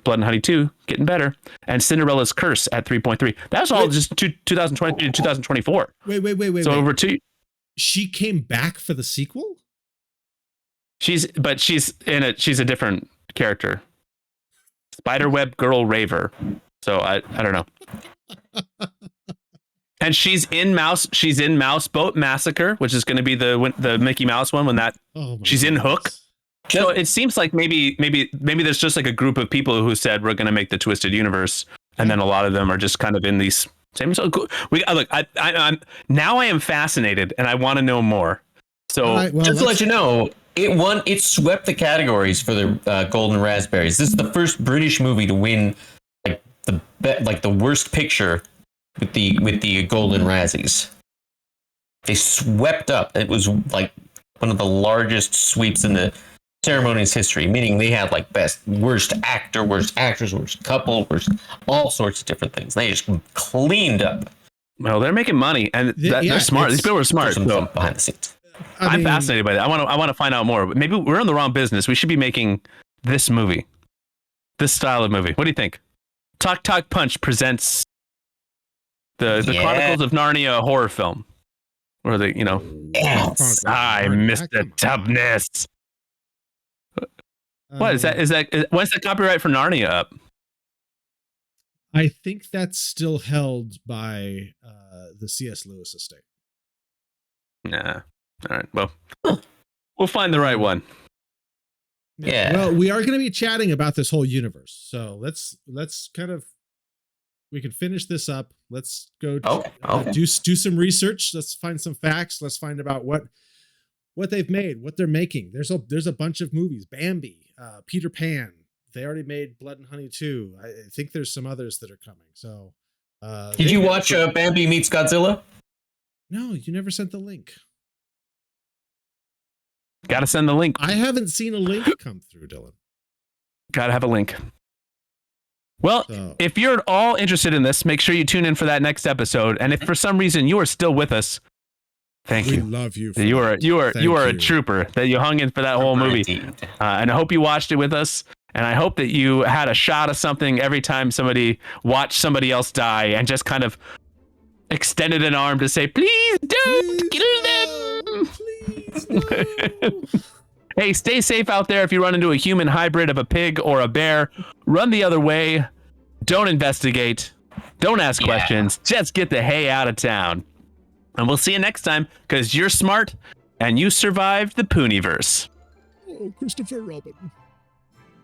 Blood and Honey 2, getting better, and Cinderella's Curse at 3.3. That was all just 2023 to 2024. Wait. So over 2. She came back for the sequel? She's a different character. Spiderweb Girl Raver. So I don't know. And she's in Mouseboat Massacre, which is going to be the Mickey Mouse one she's in Hook. So it seems like maybe there's just like a group of people who said we're going to make the Twisted Universe, and then a lot of them are just kind of in these same. So I'm now I am fascinated and I want to know more. So just to let you know, it swept the categories for the Golden Raspberries. This is the first British movie to win the worst picture with the Golden Razzies. They swept up. It was like one of the largest sweeps in the ceremony's history, meaning they had like worst actor, worst actress, worst couple, worst all sorts of different things. They just cleaned up. Well, they're making money, and they're smart. These people are smart. So behind the scenes, I'm fascinated by that. I want to find out more. Maybe we're in the wrong business. We should be making this movie, this style of movie. What do you think? Talk Talk Punch presents the Chronicles of Narnia horror film, or Yes. I missed the toughness. What is that? When's the copyright for Narnia up? I think that's still held by the C.S. Lewis estate. Nah. All right. Well, we'll find the right one. Yeah. Well, we are going to be chatting about this whole universe, so let's we can finish this up. Let's go do some research. Let's find some facts. Let's find about what they've made, what they're making. There's a bunch of movies. Bambi, Peter Pan. They already made Blood and Honey 2. I think there's some others that are coming. So, did you watch Bambi Meets Godzilla? No, you never sent the link. Gotta send the link. I haven't seen a link come through, Dylan. Gotta have a link. Well, if you're at all interested in this, make sure you tune in for that next episode. And if for some reason you are still with us, thank you. We love you. You are a trooper that you hung in for that whole movie. And I hope you watched it with us. And I hope that you had a shot of something every time somebody watched somebody else die and just kind of extended an arm to say, please don't kill them. Please, no. Hey, stay safe out there. If you run into a human hybrid of a pig or a bear, run the other way. Don't investigate. Don't ask questions. Just get the hay out of town. And we'll see you next time, because you're smart and you survived the Pooniverse. Oh, Christopher Robin.